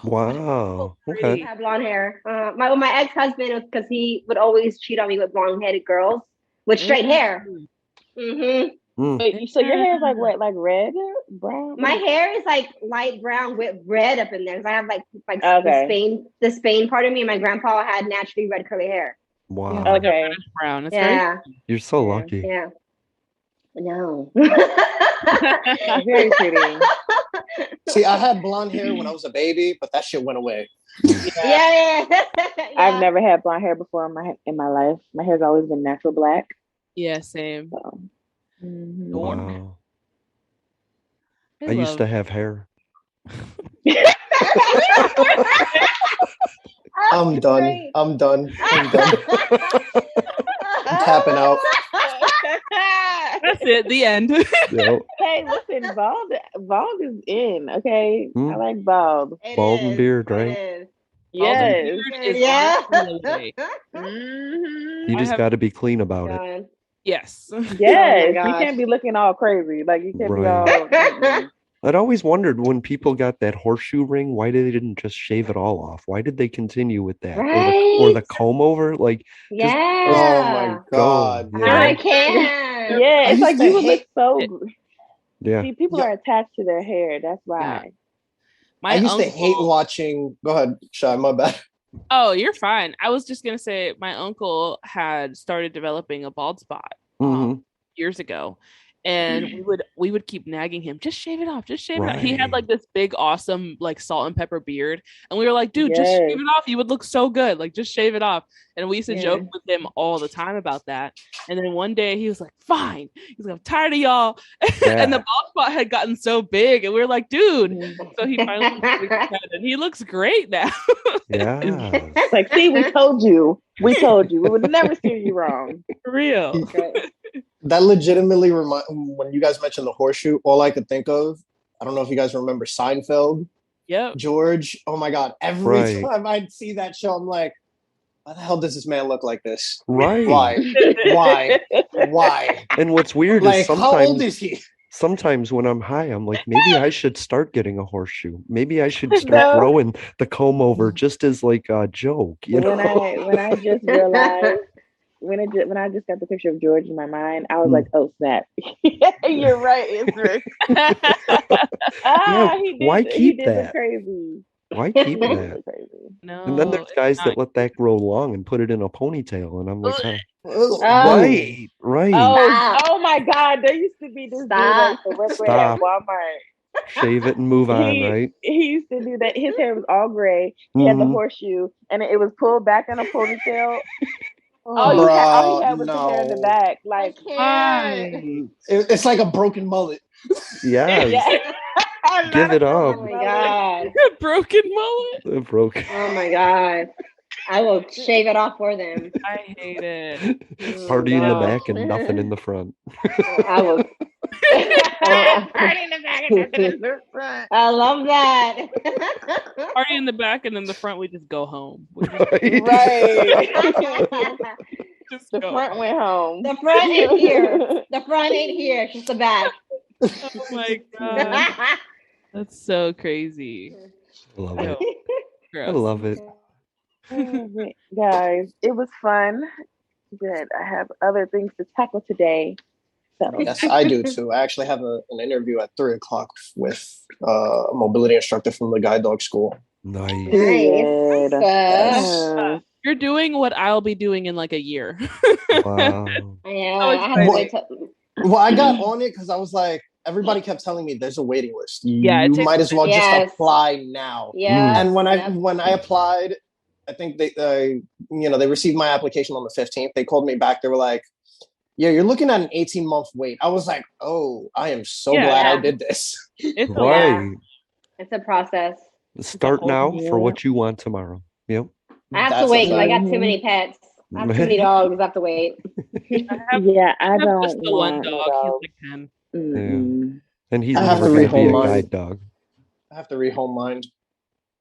Wow. Okay. I have blonde hair. My ex-husband was because he would always cheat on me with blonde-headed girls with straight hair. Wait, so your hair is like what, like red, brown? My hair is like light brown with red up in there. I have like okay. the Spain part of me. And my grandpa had naturally red curly hair. Wow. Yeah, Okay. Brown. It's You're so lucky. Yeah. No. Very pretty. See, I had blonde hair when I was a baby, but that shit went away. Yeah. I've never had blonde hair before in my life. My hair's always been natural black. Yeah, same. So. Wow. I used to have hair. I'm done. I'm tapping out. That's it. The end. Yep. Hey, listen, bald is in. Okay, I like bald. Bald and beard, right? Yes. Yeah. You just got to be clean about it. Yes. Yes. You can't be looking all crazy. Like you can't be all. I'd always wondered when people got that horseshoe ring, why they didn't just shave it all off? Why did they continue with that? Right? Or the comb over? Like, yeah. Oh my God. I can't. Yeah, it's like you would look so. Yeah. See, people are attached to their hair. That's why. I used to hate watching. Go ahead, Xhy. My bad. Oh, you're fine. I was just gonna say my uncle had started developing a bald spot years ago, and we would keep nagging him, just shave it off, just shave it off. He had like this big, awesome, like salt and pepper beard, and we were like, dude, just shave it off. You would look so good. Like, just shave it off. And we used to joke with him all the time about that. And then one day he was like, fine. He's like, I'm tired of y'all. And the bald spot had gotten so big, and we were like, dude. So he finally and he looks great now. Yeah. Like, see, we told you. We told you. We would never steer you wrong. For real. That legitimately when you guys mentioned the horseshoe, all I could think of, I don't know if you guys remember Seinfeld. Yep. George. Oh my God. Every time I'd see that show, I'm like, why the hell does this man look like this? Right. Why? And what's weird like, is how old is he? Sometimes when I'm high, I'm like, maybe I should start getting a horseshoe. Maybe I should start growing the comb over just as like a joke. You know? When I just realized, when I just got the picture of George in my mind, I was like, oh snap. You're right, Ezrick. Why keep that? Crazy. Why keep that? No. And then there's guys that let that grow long and put it in a ponytail, and I'm like, right. Oh my God! There used to be this dude at Walmart. Shave it and move on, right? He used to do that. His hair was all gray. He had the horseshoe, and it was pulled back in a ponytail. All he had was the hair in the back. Like, it's like a broken mullet. Yes. Give it up. Oh my God. A broken mullet. Oh my God. I will shave it off for them. I hate it. Party in the back and nothing in the front. I will. Party in the back and nothing in the front. I love that. Party in the back, and then the front we just go home. Right. The front went home. The front ain't here. The front ain't here. It's just the back. Oh my God. That's so crazy. I love it. I love it. Guys, it was fun. Good. I have other things to tackle today. So. Yes, I do too. I actually have an interview at 3:00 with a mobility instructor from the guide dog school. Nice. Nice. You're doing what I'll be doing in like a year. Wow. Well, I got on it because I was like, everybody kept telling me there's a waiting list. You might as well just apply now. Yeah. And when I applied, I think they received my application on the 15th. They called me back. They were like, yeah, you're looking at an 18-month wait. I was like, oh, I am so glad I did this. It's It's a process. Start now for what you want tomorrow. Yep. I have to wait because I got too many pets. I have too many dogs. I have to wait. I don't just the one dog. He's like 10. Yeah. And he's I have never to going to be a rehome guide dog. I have to rehome mine.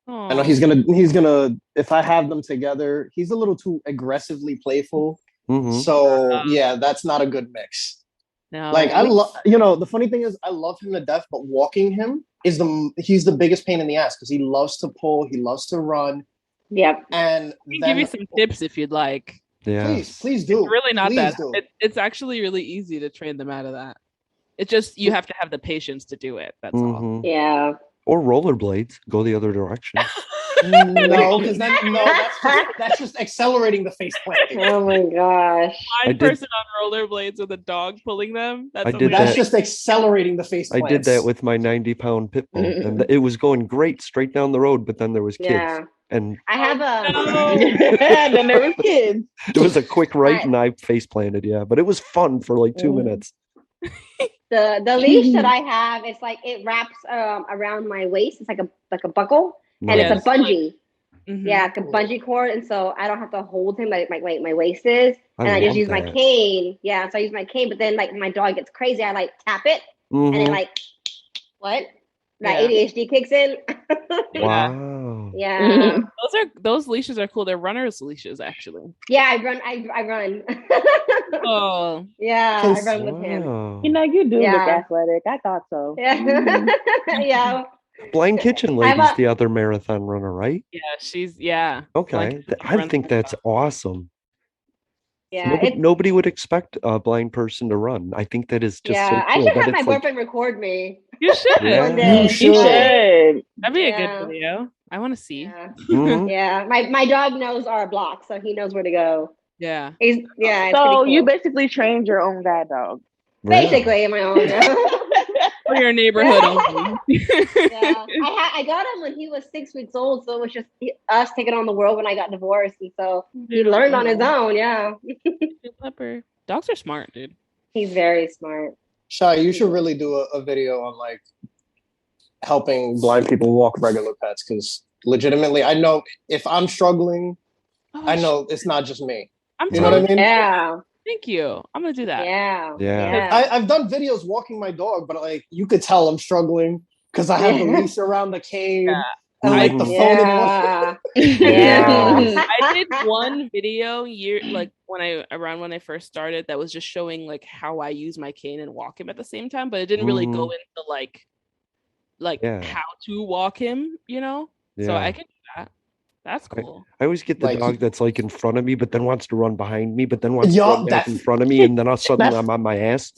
I know he's gonna. If I have them together, he's a little too aggressively playful. Mm-hmm. So yeah, that's not a good mix. No. Like I love, the funny thing is, I love him to death, but walking him he's the biggest pain in the ass because he loves to pull, he loves to run. Yep. And I can give you some tips if you'd like. Yeah. Please do. It's really not please that. Do. It's actually really easy to train them out of that. It's just you have to have the patience to do it. That's all. Yeah. Or rollerblades. Go the other direction. No, because that's just accelerating the face planting. Oh my gosh! Blind person on rollerblades with a dog pulling them. That's just accelerating the face plants. I did that with my 90-pound pit bull, and it was going great straight down the road. But then there was kids, Yeah. and I have and then there was kids. It was a quick right, and I face planted. Yeah, but it was fun for like 2 minutes. The leash that I have, it's like it wraps around my waist. It's like a buckle. And it's a bungee. Yeah, it's a bungee cord. And so I don't have to hold him like my waist is. And I just use my cane. Yeah, so I use my cane. But then like my dog gets crazy, I like tap it. And then like, what? That ADHD kicks in. Wow. Yeah. Those leashes are cool. They're runners leashes, actually. Yeah, I run. Oh. Yeah, I run with him. You know, you do look athletic. I thought so. Yeah. Yeah. Blind Kitchen Lady's the other marathon runner, right? Yeah, Okay. I think that's awesome. Yeah. Nobody would expect a blind person to run. I think that is just so cool. I should have my boyfriend record me. You should. You should. That'd be a good video. I want to see. Yeah. Mm-hmm. Yeah. My dog knows our block, so he knows where to go. Yeah. So you basically trained your own guide dog. Basically, my own. For your neighborhood. I got him when he was 6 weeks old, so it was just us taking on the world when I got divorced, and so he learned on his own. Yeah. Clever. Dogs are smart, dude. He's very smart. Xhy, you should really do a video on like helping blind people walk regular pets, because legitimately, I know if I'm struggling, I know it's not just me. You know what I mean? Yeah. Thank you. I'm gonna do that. Yeah. I've done videos walking my dog, but like you could tell I'm struggling because I have the leash around the cane and like the phone in one. I did one video when I first started that was just showing like how I use my cane and walk him at the same time, but it didn't really go into like how to walk him, you know? So I can do that. That's cool. I always get the dog that's like in front of me, but then wants to run behind me, but then wants to run back in front of me, and then all of a sudden I'm on my ass.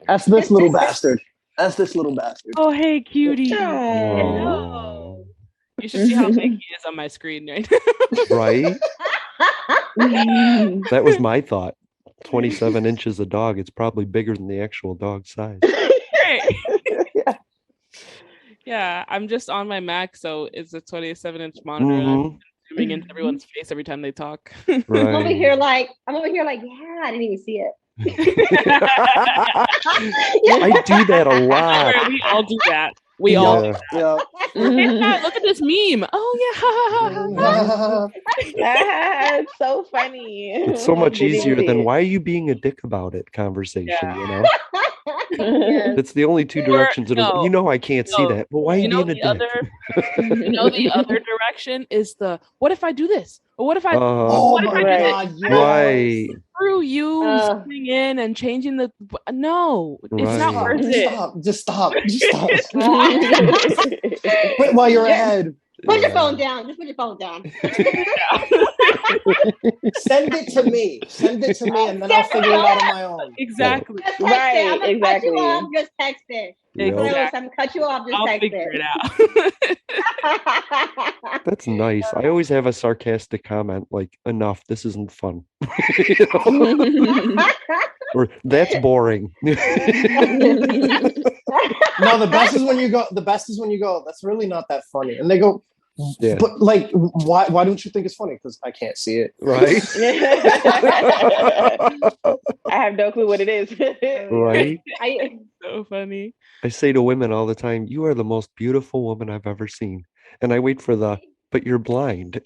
That's this little bastard. Oh, hey, cutie. Hello. You should see how big he is on my screen right now. Right? That was my thought. 27 inches of dog. It's probably bigger than the actual dog size. Yeah, I'm just on my Mac, so it's a 27-inch monitor. And I'm zooming into everyone's face every time they talk. Right. I'm over here like, yeah, I didn't even see it. I do that a lot. We all do that. We all do that. Yeah. Look at this meme. Oh yeah. It's so funny. It's so much easier than "why are you being a dick about it" conversation, you know? It's the only two directions. You know I can't see that, but why are you being a dick? The other direction is the "what if I do this?" Or what if I what if I do this? Right. Screw you sitting in and changing the it's not worth it. Just stop. Quit while you're ahead. Put your phone down. Just put your phone down. Send it to me, and then I'll figure it out on my own. Exactly. Just text it. I'm gonna cut you off. Just text it. Exactly. I'm gonna cut you off. Just I'll text figure it. out. That's nice. I always have a sarcastic comment like, "Enough. This isn't fun." You know? Or "that's boring." No, the best is when you go, "That's really not that funny," and they go, "But like, why don't you think it's funny?" Because I can't see it. Right. I have no clue what it is. Right. So funny. I say to women all the time, "You are the most beautiful woman I've ever seen," and I wait for "but you're blind."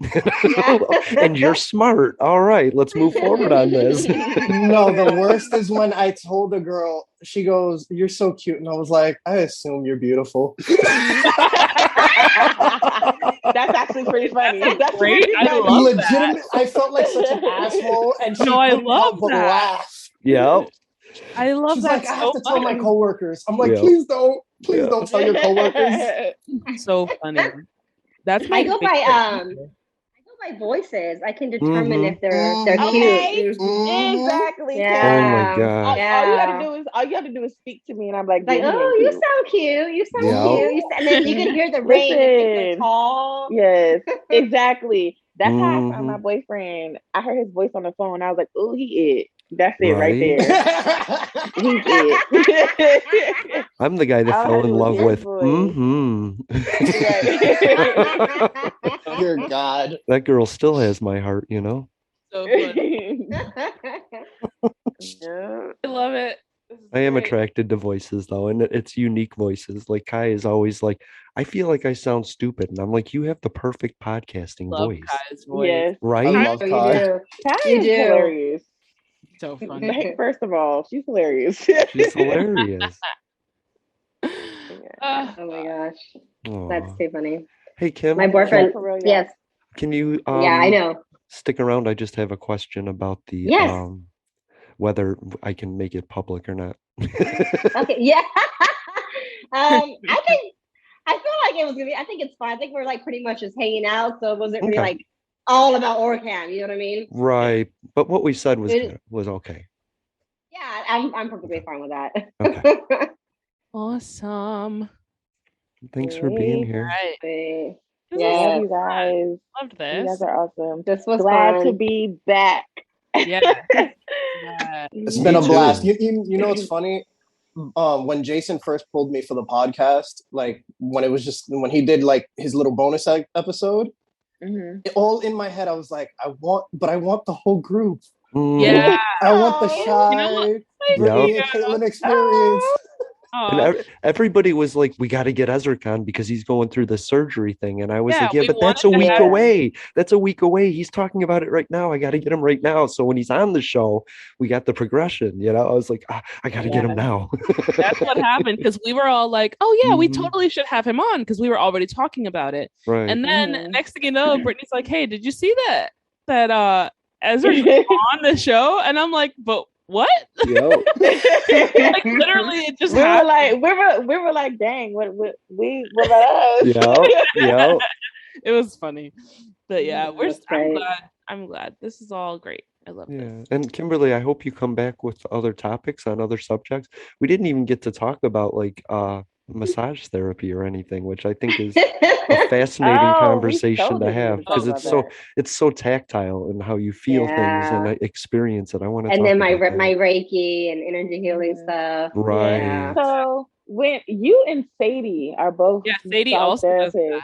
And you're smart. All right, let's move forward on this. No, the worst is when I told a girl, she goes, "You're so cute," and I was like, "I assume you're beautiful." That's actually pretty funny. That's great. I love Legitimate. I felt like such an asshole, and she I love that. Laugh. Yeah. I love She's that. like, "I have to tell my coworkers." I'm like, "Please don't tell your coworkers." So funny. That's I go by by voices, I can determine if they're okay. cute. Exactly. Yeah. Oh my god. All you have to do is speak to me, and I'm like, oh, you sound cute. You sound cute. And then you can hear the rain. It's tall. Yes, exactly. That's how I found my boyfriend. I heard his voice on the phone. I was like, "Oh, he it. That's it right there. He's it." I'm the guy that fell in love with. Dear God. That girl still has my heart, you know. So funny. I love it. I am attracted to voices though, and it's unique voices. Like Kai is always like, I feel like I sound stupid, and I'm like, you have the perfect podcasting voice. Kai's voice. Yes, right? I love Kai. Kai is hilarious. So funny. First of all, she's hilarious. She's hilarious. Oh my gosh. Aww. That's too funny. Hey Kim. My boyfriend. Yes. Can you yeah, I know. Stick around? I just have a question about the whether I can make it public or not. Okay, yeah. I feel like it was gonna be, I think it's fine. I think we're like pretty much just hanging out, so it wasn't really like all about OrCam, you know what I mean? Right. But what we said was okay. Yeah, I'm perfectly fine with that. Okay. Awesome. Thanks for being here. Right. Yeah, you guys. Loved this. You guys are awesome. This was glad fun. to be back. Yeah. It's been a blast. You know what's funny? When Jason first pulled me for the podcast, like when he did like his little bonus episode, all in my head I was like, I want the whole group. Yeah. I want the Xhy, Brittney and Caitlin experience. And everybody was like, we got to get Ezrick on because he's going through the surgery thing. And I was like, but that's a week away. That's a week away. He's talking about it right now. I got to get him right now. So when he's on the show, we got the progression. You know, I was like, I got to get him now. That's what happened because we were all like, oh, yeah, we totally should have him on because we were already talking about it. Right. And then next thing you know, Brittany's like, hey, did you see that Ezrick on the show? And I'm like, but what? Yep. Like literally, it just happened. We were like, dang, what about us? Yeah. It was funny, but yeah, I'm glad. This is all great. I love this. And Kimberly, I hope you come back with other topics on other subjects. We didn't even get to talk about like massage therapy or anything, which I think is a fascinating conversation to have because it's so tactile and how you feel things and experience it. I want to. And then my Reiki and energy healing stuff. Right. Yeah. So when you and Sadie are both Sadie also does that.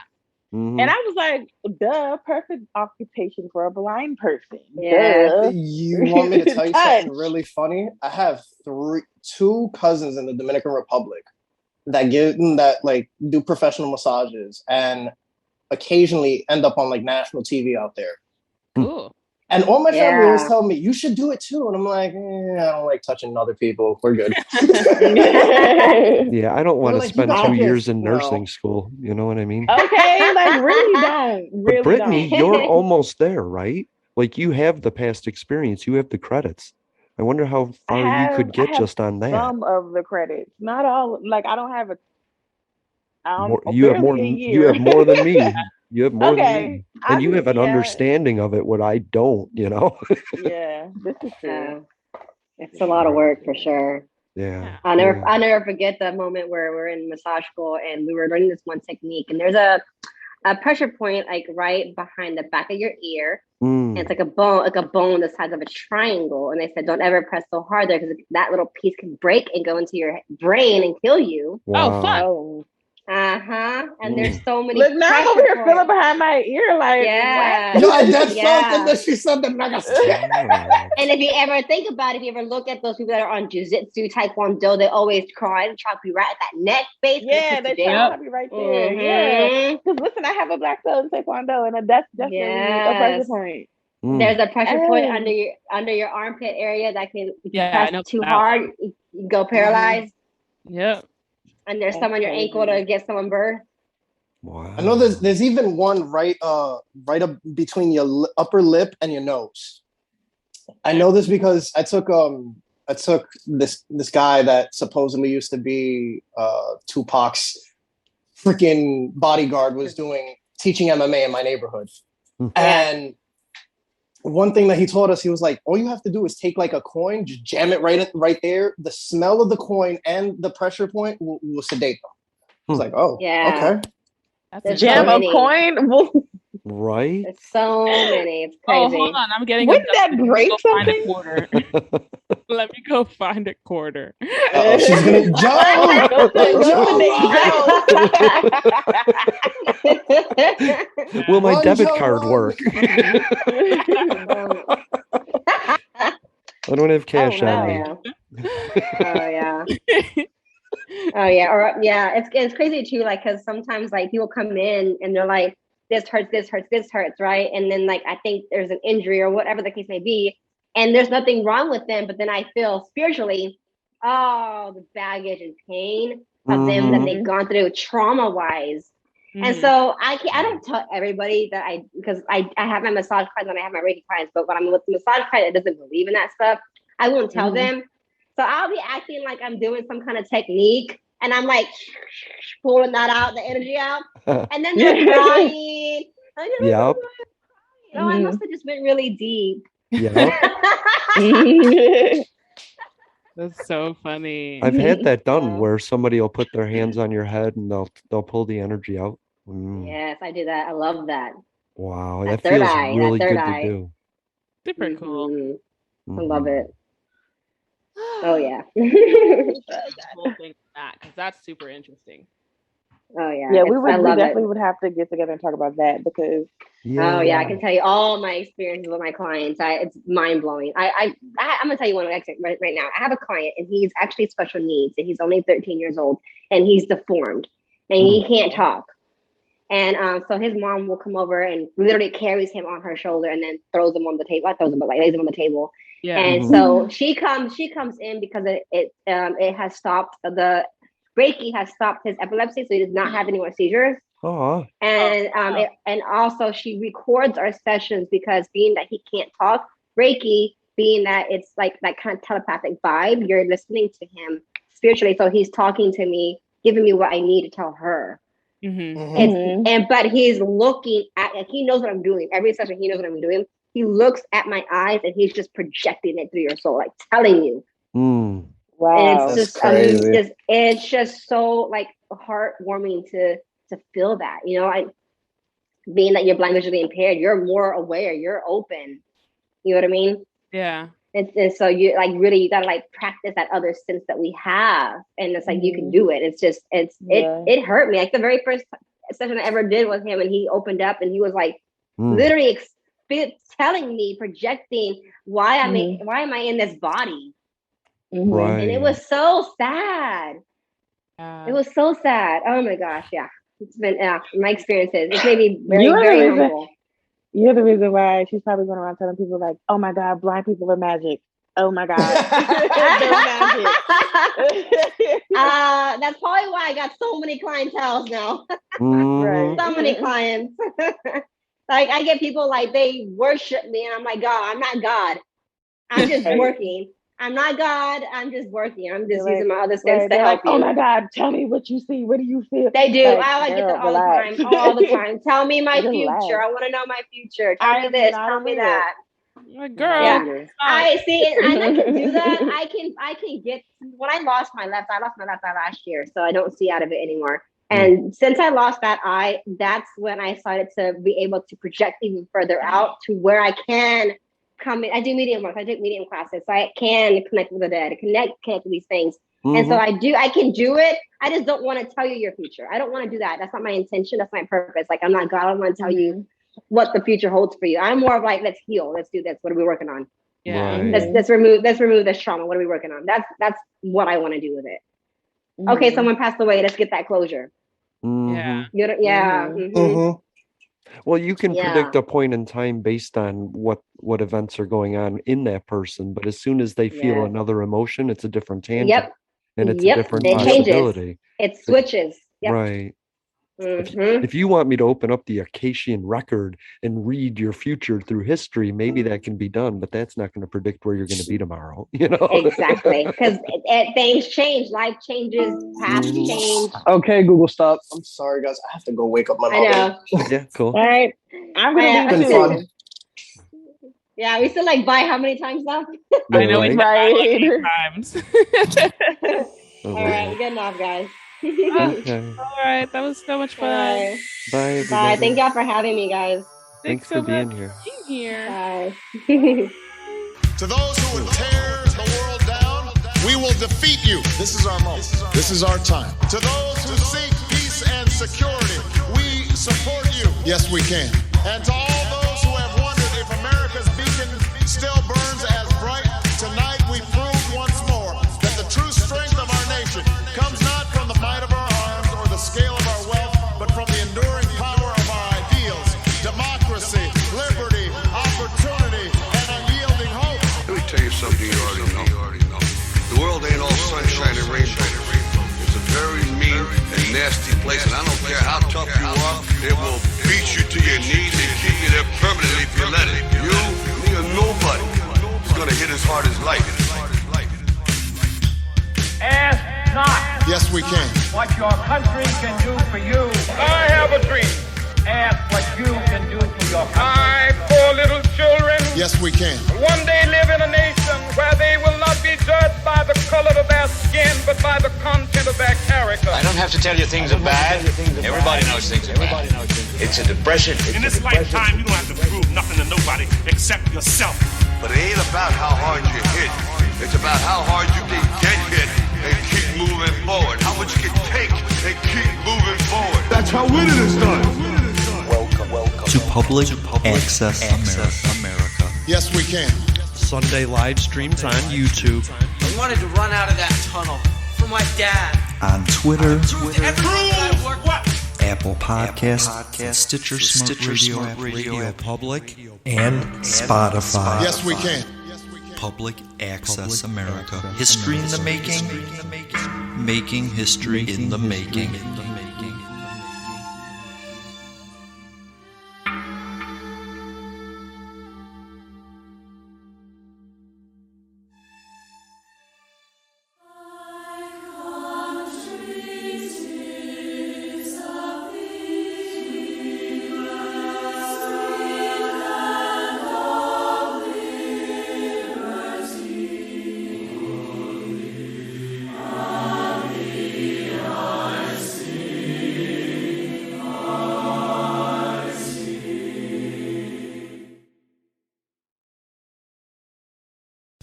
And I was like, duh, perfect occupation for a blind person. Yeah. Duh. You want me to tell you something really funny? I have two cousins in the Dominican Republic that do professional massages and occasionally end up on like national TV out there. Cool. And all my family always tell me, you should do it too. And I'm like, I don't like touching other people. We're good. Yeah, I don't want to spend 2 years in nursing school. You know what I mean? Okay, like really don't. But Brittney, you're almost there, right? Like you have the past experience. You have the credits. I wonder how far you could get just on that. Some of the credits, not all. Like I don't have a. You have more than me. You have more than me, and you have an understanding of it. What I don't, you know. Yeah, this is true. It's a lot of work for sure. Yeah. I'll never forget the moment where we're in massage school and we were learning this one technique, and there's a pressure point like right behind the back of your ear. And it's like a bone the size of a triangle. And they said, don't ever press so hard there because that little piece can break and go into your brain and kill you. Wow. Oh, fun. And there's so many. Look, now I'm over here feeling behind my ear, like, That's something that she said that not And if you ever think about it, if you ever look at those people that are on jiu-jitsu, taekwondo, they always cry and chop you right at that neck base. Yeah, they chop you right there. Yeah. Because listen, I have a black belt in taekwondo, and that's definitely a pressure point. There's a pressure point under your armpit area that can press too hard, you go paralyzed. Yep. And there's some on your ankle to get someone burned. Wow. I know there's even one right up between your upper lip and your nose. I know this because I took this guy that supposedly used to be Tupac's freaking bodyguard was teaching MMA in my neighborhood. And one thing that he taught us, he was like, all you have to do is take like a coin, just jam it right there. The smell of the coin and the pressure point will sedate them. I was like, oh, okay. That's jam a coin? Right? There's so many. It's crazy. Oh, hold on. I'm getting Wouldn't that break something? Find a quarter. Let me go find a quarter. She's going to jump. Will my debit card work? I don't have cash on me. Oh yeah, or it's crazy too. Like, because sometimes like people come in and they're like, this hurts, right? And then like I think there's an injury or whatever the case may be, and there's nothing wrong with them. But then I feel spiritually, the baggage and pain of them that they've gone through trauma wise. And so I don't tell everybody that because I have my massage clients and I have my Reiki clients, but when I'm with the massage client that doesn't believe in that stuff, I won't tell them. So I'll be acting like I'm doing some kind of technique and I'm like pulling that out, the energy out. And then they're crying. Yep. I must have just went really deep. Yep. That's so funny. I've had that done where somebody will put their hands on your head and they'll pull the energy out. Yes, I do that. I love that. Wow, that feels really good to do. Super cool. I love it. Oh yeah. Because that's super interesting. Oh yeah. Yeah, we definitely would have to get together and talk about that because. Oh yeah, I can tell you all my experiences with my clients. It's mind blowing. I'm gonna tell you one right now. I have a client and he's actually special needs and he's only 13 years old and he's deformed and he can't talk. And so his mom will come over and literally carries him on her shoulder and then throws him on the table. Not throws him, but like lays him on the table. Yeah. And so she comes in because it has stopped the Reiki has stopped his epilepsy, so he does not have any more seizures. Oh. And and also she records our sessions because being that he can't talk, Reiki being that it's like that kind of telepathic vibe, you're listening to him spiritually. So he's talking to me, giving me what I need to tell her. But he's looking at, like, he knows what I'm doing. Every session, he knows what I'm doing. He looks at my eyes and he's just projecting it through your soul, like telling you. Wow, and it's just, I mean, it's just so like heartwarming to feel that, you know, being that you're blind, visually impaired, you're more aware, you're open. You know what I mean? Yeah. And so you like really, you gotta like practice that other sense that we have, and it's like you can do it. It's just it hurt me. Like the very first session I ever did with him, and he opened up and he was like literally telling me, projecting why am I in this body? Right. And it was so sad. It was so sad. Oh my gosh, yeah. It's been my experiences. It's made me very humble. You're the reason why she's probably going around telling people like, "Oh my God, blind people are magic. Oh my God, they're magic." That's probably why I got so many clientele now. Right. So many clients. Like I get people like they worship me, and I'm like, God, I'm not God. I'm just working. I'm not God. I'm just working. I'm just using my other sense to help you. Oh my God, tell me what you see. What do you feel? They do. I get that all the time. All the time. Tell me my future. I want to know my future. Tell me this. Tell me that. Girl. Yeah. I see, and I can do that. I can get. When I lost my left eye last year, so I don't see out of it anymore. And since I lost that eye, that's when I started to be able to project even further out to where I can come in. I do medium work. I take medium classes, so I can connect with the dead, connect with these things. And so I can do it. I just don't want to tell you your future. I don't want to do that. That's not my intention. That's my purpose. Like, I'm not God. I don't want to tell you what the future holds for you. I'm more of like, let's heal. Let's do this. What are we working on? Yeah. Right. Let's remove this trauma. What are we working on? That's what I want to do with it. Okay, someone passed away. Let's get that closure. Yeah. Well, you can predict a point in time based on what events are going on in that person, but as soon as they feel another emotion, it's a different tangent. And it's a different possibility. It switches. Right. If you want me to open up the Akashian record and read your future through history, maybe that can be done, but that's not going to predict where you're going to be tomorrow. You know? Exactly. Because things change, life changes, paths change. Okay, Google, stop. I'm sorry, guys. I have to go wake up my mom. I know. Yeah, cool. All right. I'm gonna leave too. Yeah, we still like buy how many times now? I know we right. Times. All right, good enough, guys. Okay. All right, that was so much fun. Bye. Bye, everybody. Bye. Thank y'all for having me, guys. Thanks for being here. Bye. To those who would tear the world down, we will defeat you. This is our moment. This is our time. To those who seek peace and security, we support you. Yes, we can. And to all those who have wondered if America's beacon still burns as bright, tonight we prove once more that the true strength of our nation comes not from the might of our arms or the scale of our wealth, but from the enduring power of our ideals, democracy, liberty, opportunity, and unyielding hope. Let me tell you something you already know. The world ain't all sunshine and rainbow. It's a very mean and nasty place, and I don't care how tough you are, it will beat you to your knees and keep you there permanently if you let it. You, me, or nobody is gonna hit as hard as life. Ask not. Yes, we can. What your country can do for you. I have a dream. Ask what you can do for your country. Poor little children. Yes, we can. One day live in a nation where they will not be judged by the color of their skin, but by the content of their character. I don't have to tell you things are bad. Everybody knows things are bad. It's a depression. In this lifetime, you don't have to prove nothing to nobody except yourself. But it ain't about how hard you hit. It's about how hard you can get hit and keep moving forward. How much you can take and keep moving forward. That's how winning is done. Welcome to Public Access America. Yes, we can. Sunday live streams on YouTube. I wanted to run out of that tunnel for my dad. On Twitter. What? Apple Podcasts, Stitcher Smart Radio Public, and Spotify. Yes, we can. Public Access America. History in the making. Making history in the making.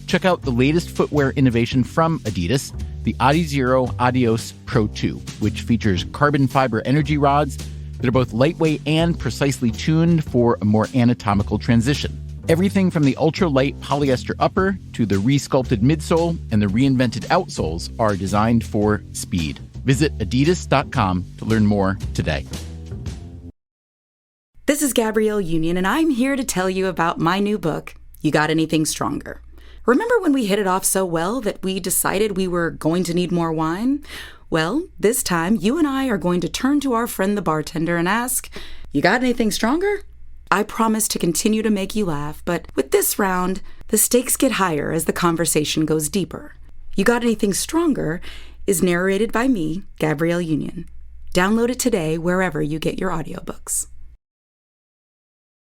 Check out the latest footwear innovation from Adidas, the Adizero Adios Pro 2, which features carbon fiber energy rods that are both lightweight and precisely tuned for a more anatomical transition. Everything from the ultra-light polyester upper to the re-sculpted midsole and the reinvented outsoles are designed for speed. Visit adidas.com to learn more today. This is Gabrielle Union, and I'm here to tell you about my new book, You Got Anything Stronger? Remember when we hit it off so well that we decided we were going to need more wine? Well, this time you and I are going to turn to our friend the bartender and ask, you got anything stronger? I promise to continue to make you laugh, but with this round, the stakes get higher as the conversation goes deeper. You Got Anything Stronger is narrated by me, Gabrielle Union. Download it today wherever you get your audiobooks.